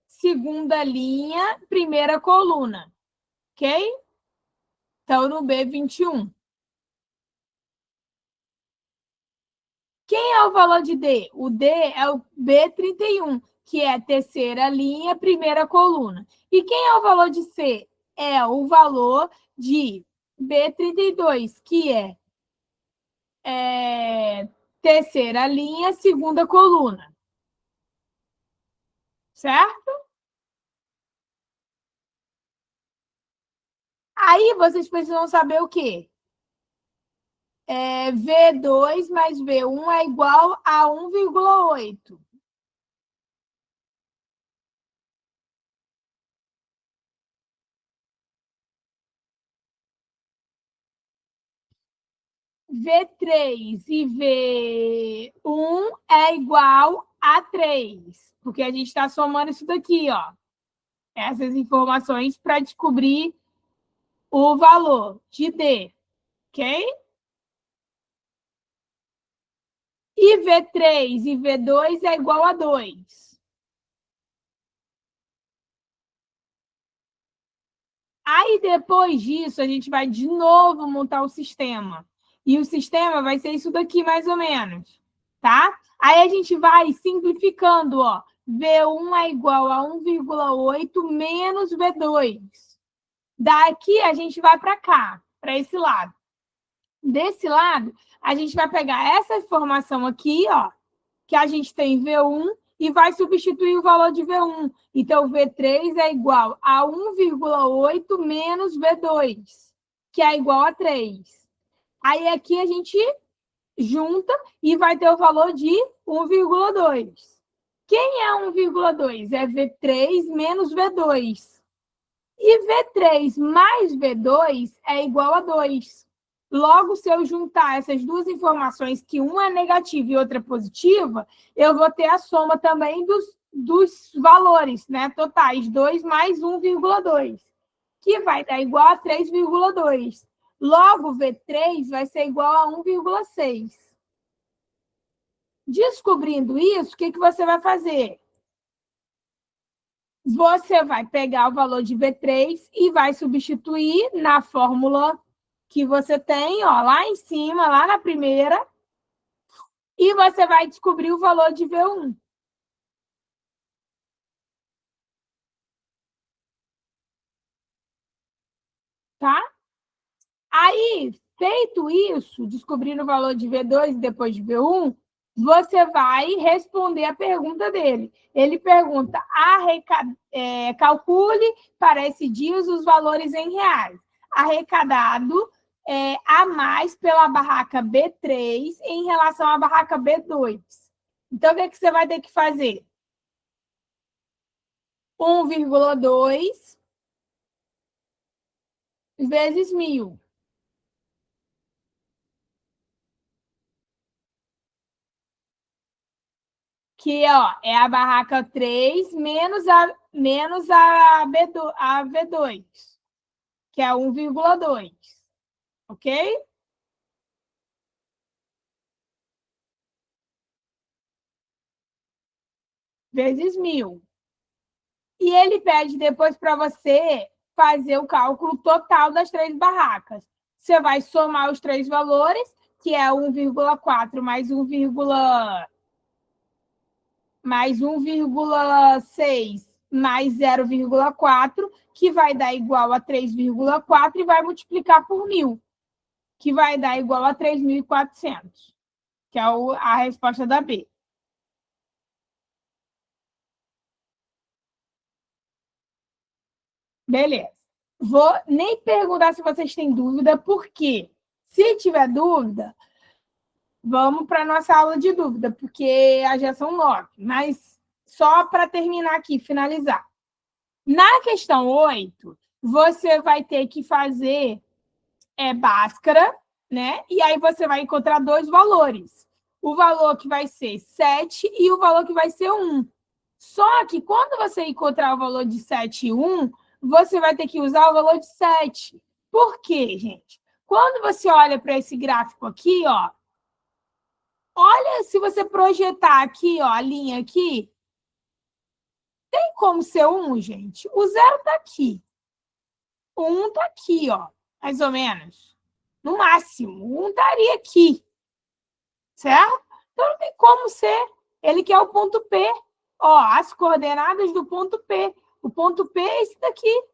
segunda linha, primeira coluna, ok? Então, no B21. Quem é o valor de D? O D é o B31, que é a terceira linha, primeira coluna. E quem é o valor de C? É o valor de B32, que é terceira linha, segunda coluna. Certo? Aí vocês precisam saber o quê? V2 mais V1 é igual a 1,8. V3 e V1 é igual a 3, porque a gente está somando isso daqui, ó. Essas informações para descobrir o valor de D, ok? E V3 e V2 é igual a 2. Aí, depois disso, a gente vai de novo montar o sistema. E o sistema vai ser isso daqui, mais ou menos, tá? Aí a gente vai simplificando, ó. V1 é igual a 1,8 menos V2. Daqui a gente vai para cá, para esse lado. Desse lado, a gente vai pegar essa informação aqui, ó, que a gente tem V1, e vai substituir o valor de V1. Então, V3 é igual a 1,8 menos V2, que é igual a 3. Aí, aqui a gente junta e vai ter o valor de 1,2. Quem é 1,2? É V3 menos V2. E V3 mais V2 é igual a 2. Logo, se eu juntar essas duas informações, que uma é negativa e outra é positiva, eu vou ter a soma também dos valores, né, totais, 2 mais 1,2, que vai dar igual a 3,2. Logo, V3 vai ser igual a 1,6. Descobrindo isso, o que você vai fazer? Você vai pegar o valor de V3 e vai substituir na fórmula que você tem, ó, lá em cima, lá na primeira, e você vai descobrir o valor de V1. Tá? Aí, feito isso, descobrindo o valor de V2 e depois de V1, você vai responder a pergunta dele. Ele pergunta, calcule para esse dia os valores em reais. Arrecadado a mais pela barraca B3 em relação à barraca B2. Então, o que você vai ter que fazer? 1,2 vezes 1.000. Que, ó, é a barraca 3 menos a V2, que é 1,2. Ok? Vezes 1.000. E ele pede depois para você fazer o cálculo total das 3 barracas. Você vai somar os 3 valores, que é 1,4 mais 1,6 mais 0,4, que vai dar igual a 3,4 e vai multiplicar por 1.000, que vai dar igual a 3.400, que é a resposta da B. Beleza. Vou nem perguntar se vocês têm dúvida, porque se tiver dúvida, vamos para a nossa aula de dúvida, porque já são 9. Mas só para terminar aqui, finalizar. Na questão 8, você vai ter que fazer Bhaskara, né? E aí você vai encontrar dois valores. O valor que vai ser 7 e o valor que vai ser 1. Só que quando você encontrar o valor de 7 e 1, você vai ter que usar o valor de 7. Por quê, gente? Quando você olha para esse gráfico aqui, ó, olha, se você projetar aqui, ó, a linha aqui, tem como ser 1, gente? O 0 está aqui. O 1 está aqui, ó, mais ou menos. No máximo, o 1 estaria aqui. Certo? Então, não tem como ser. Ele quer o ponto P. Ó, as coordenadas do ponto P. O ponto P é esse daqui.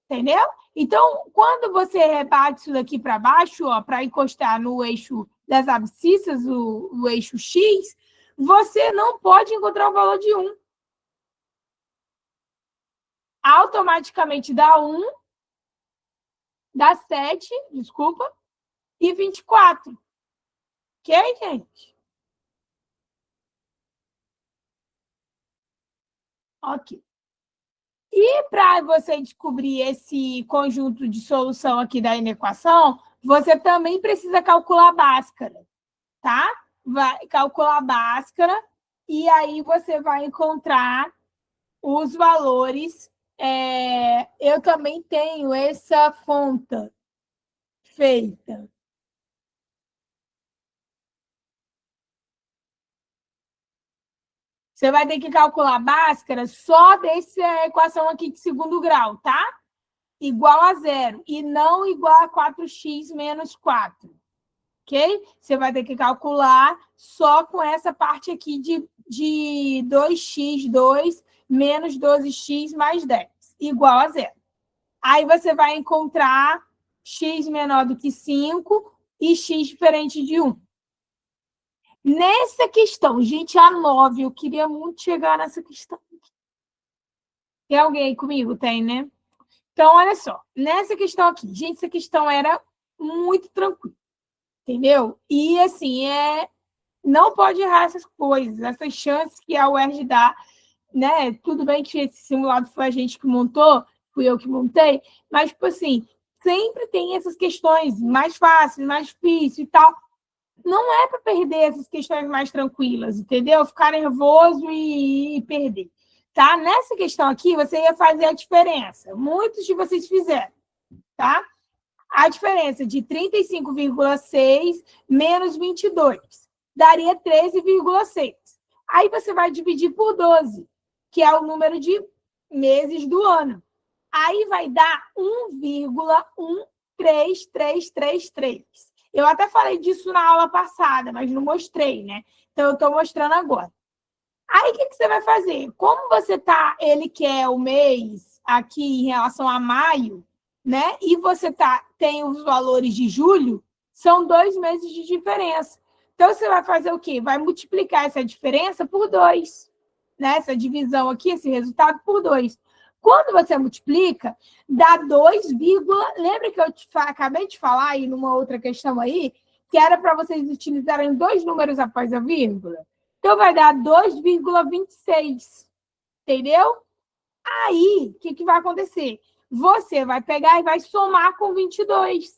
Entendeu? Então, quando você rebate isso daqui para baixo, ó, para encostar no eixo das abscissas, o eixo X, você não pode encontrar o valor de 1. Automaticamente dá 1, dá 7, desculpa, e 24. Ok, gente? Ok. E para você descobrir esse conjunto de solução aqui da inequação, você também precisa calcular a Bhaskara, tá? Vai calcular a Bhaskara e aí você vai encontrar os valores. Eu também tenho essa conta feita. Você vai ter que calcular a Bhaskara só dessa equação aqui de segundo grau, tá? Igual a 0 e não igual a 4x menos 4. Ok? Você vai ter que calcular só com essa parte aqui de 2x2 menos 12x mais 10, igual a 0. Aí você vai encontrar x menor do que 5 e x diferente de 1. Nessa questão, gente, a 9, eu queria muito chegar nessa questão. Tem alguém aí comigo? Tem, né? Então, olha só. Nessa questão aqui, gente, essa questão era muito tranquila. Entendeu? E, assim, não pode errar essas coisas, essas chances que a UERJ dá, né? Tudo bem que esse simulado foi a gente que montou, fui eu que montei, mas, tipo assim, sempre tem essas questões mais fáceis, mais difíceis e tal. Não é para perder essas questões mais tranquilas, entendeu? Ficar nervoso e perder. Tá? Nessa questão aqui, você ia fazer a diferença. Muitos de vocês fizeram, tá? A diferença de 35,6 menos 22 daria 13,6. Aí você vai dividir por 12, que é o número de meses do ano. Aí vai dar 1,13333. Eu até falei disso na aula passada, mas não mostrei, né? Então, eu estou mostrando agora. Aí, o que você vai fazer? Como você ele quer o mês aqui em relação a maio, né? E você tem os valores de julho, são 2 meses de diferença. Então, você vai fazer o quê? Vai multiplicar essa diferença por 2, né? Essa divisão aqui, esse resultado, por 2. Quando você multiplica, dá 2, lembra que eu acabei de falar aí numa outra questão aí, que era para vocês utilizarem 2 números após a vírgula? Então, vai dar 2,26. Entendeu? Aí, o que vai acontecer? Você vai pegar e vai somar com 22.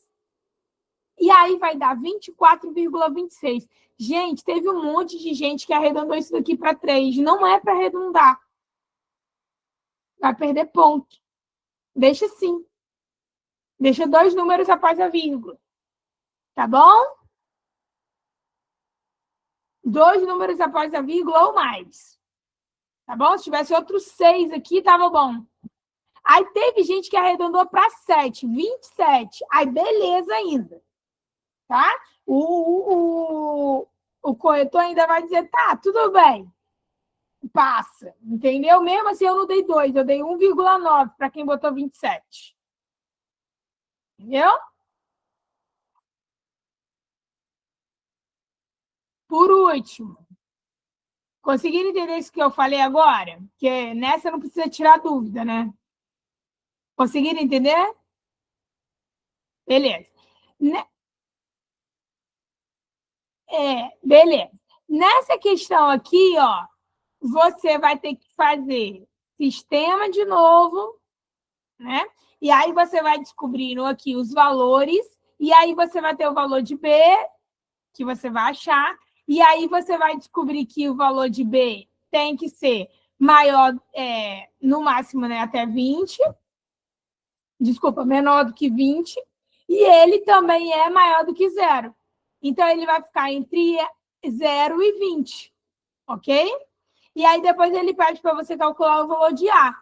E aí vai dar 24,26. Gente, teve um monte de gente que arredondou isso daqui para 3. Não é para arredondar. Vai perder ponto. Deixa assim. Deixa 2 números após a vírgula. Tá bom? 2 números após a vírgula ou mais. Tá bom? Se tivesse outros 6 aqui, tava bom. Aí teve gente que arredondou para 7, 27. Aí beleza ainda. Tá? O corretor ainda vai dizer, tá, tudo bem. passa, entendeu? Mesmo assim, eu não dei 2, eu dei 1,9 para quem botou 27. Entendeu? Por último, conseguiram entender isso que eu falei agora? Que nessa não precisa tirar dúvida, né? Conseguiram entender? Beleza. Beleza. Nessa questão aqui, ó, você vai ter que fazer sistema de novo, né? E aí você vai descobrindo aqui os valores, e aí você vai ter o valor de B, que você vai achar, e aí você vai descobrir que o valor de B tem que ser maior, no máximo, né, até 20, desculpa, menor do que 20, e ele também é maior do que 0. Então, ele vai ficar entre 0 e 20, ok? E aí, depois ele pede para você calcular o valor de A.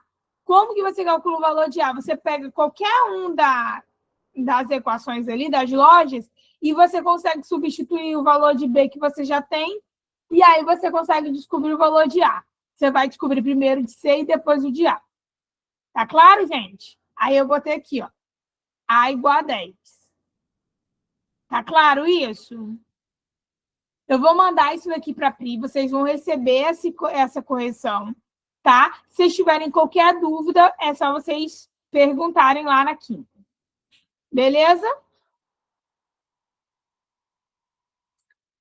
Como que você calcula o valor de A? Você pega qualquer um das equações ali, das lojas, e você consegue substituir o valor de B que você já tem, e aí você consegue descobrir o valor de A. Você vai descobrir primeiro de C e depois o de A. Tá claro, gente? Aí eu botei aqui, ó. A igual a 10. Tá claro isso? Eu vou mandar isso daqui para a Pri, vocês vão receber essa correção, tá? Se vocês tiverem qualquer dúvida, é só vocês perguntarem lá na quinta. Beleza?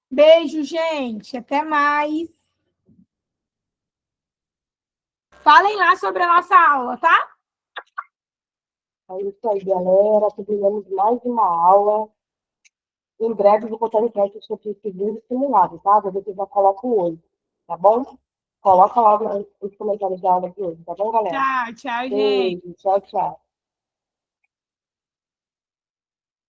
Beijo, gente. Até mais. Falem lá sobre a nossa aula, tá? É isso aí, galera. Terminamos mais uma aula. Em breve eu vou botar em prática os segundo simulado, tá? Vou ver se eu já coloco hoje, tá bom? Coloca lá os comentários da aula de hoje, tá bom, galera? Tchau, tchau, gente. Beijo, tchau, tchau.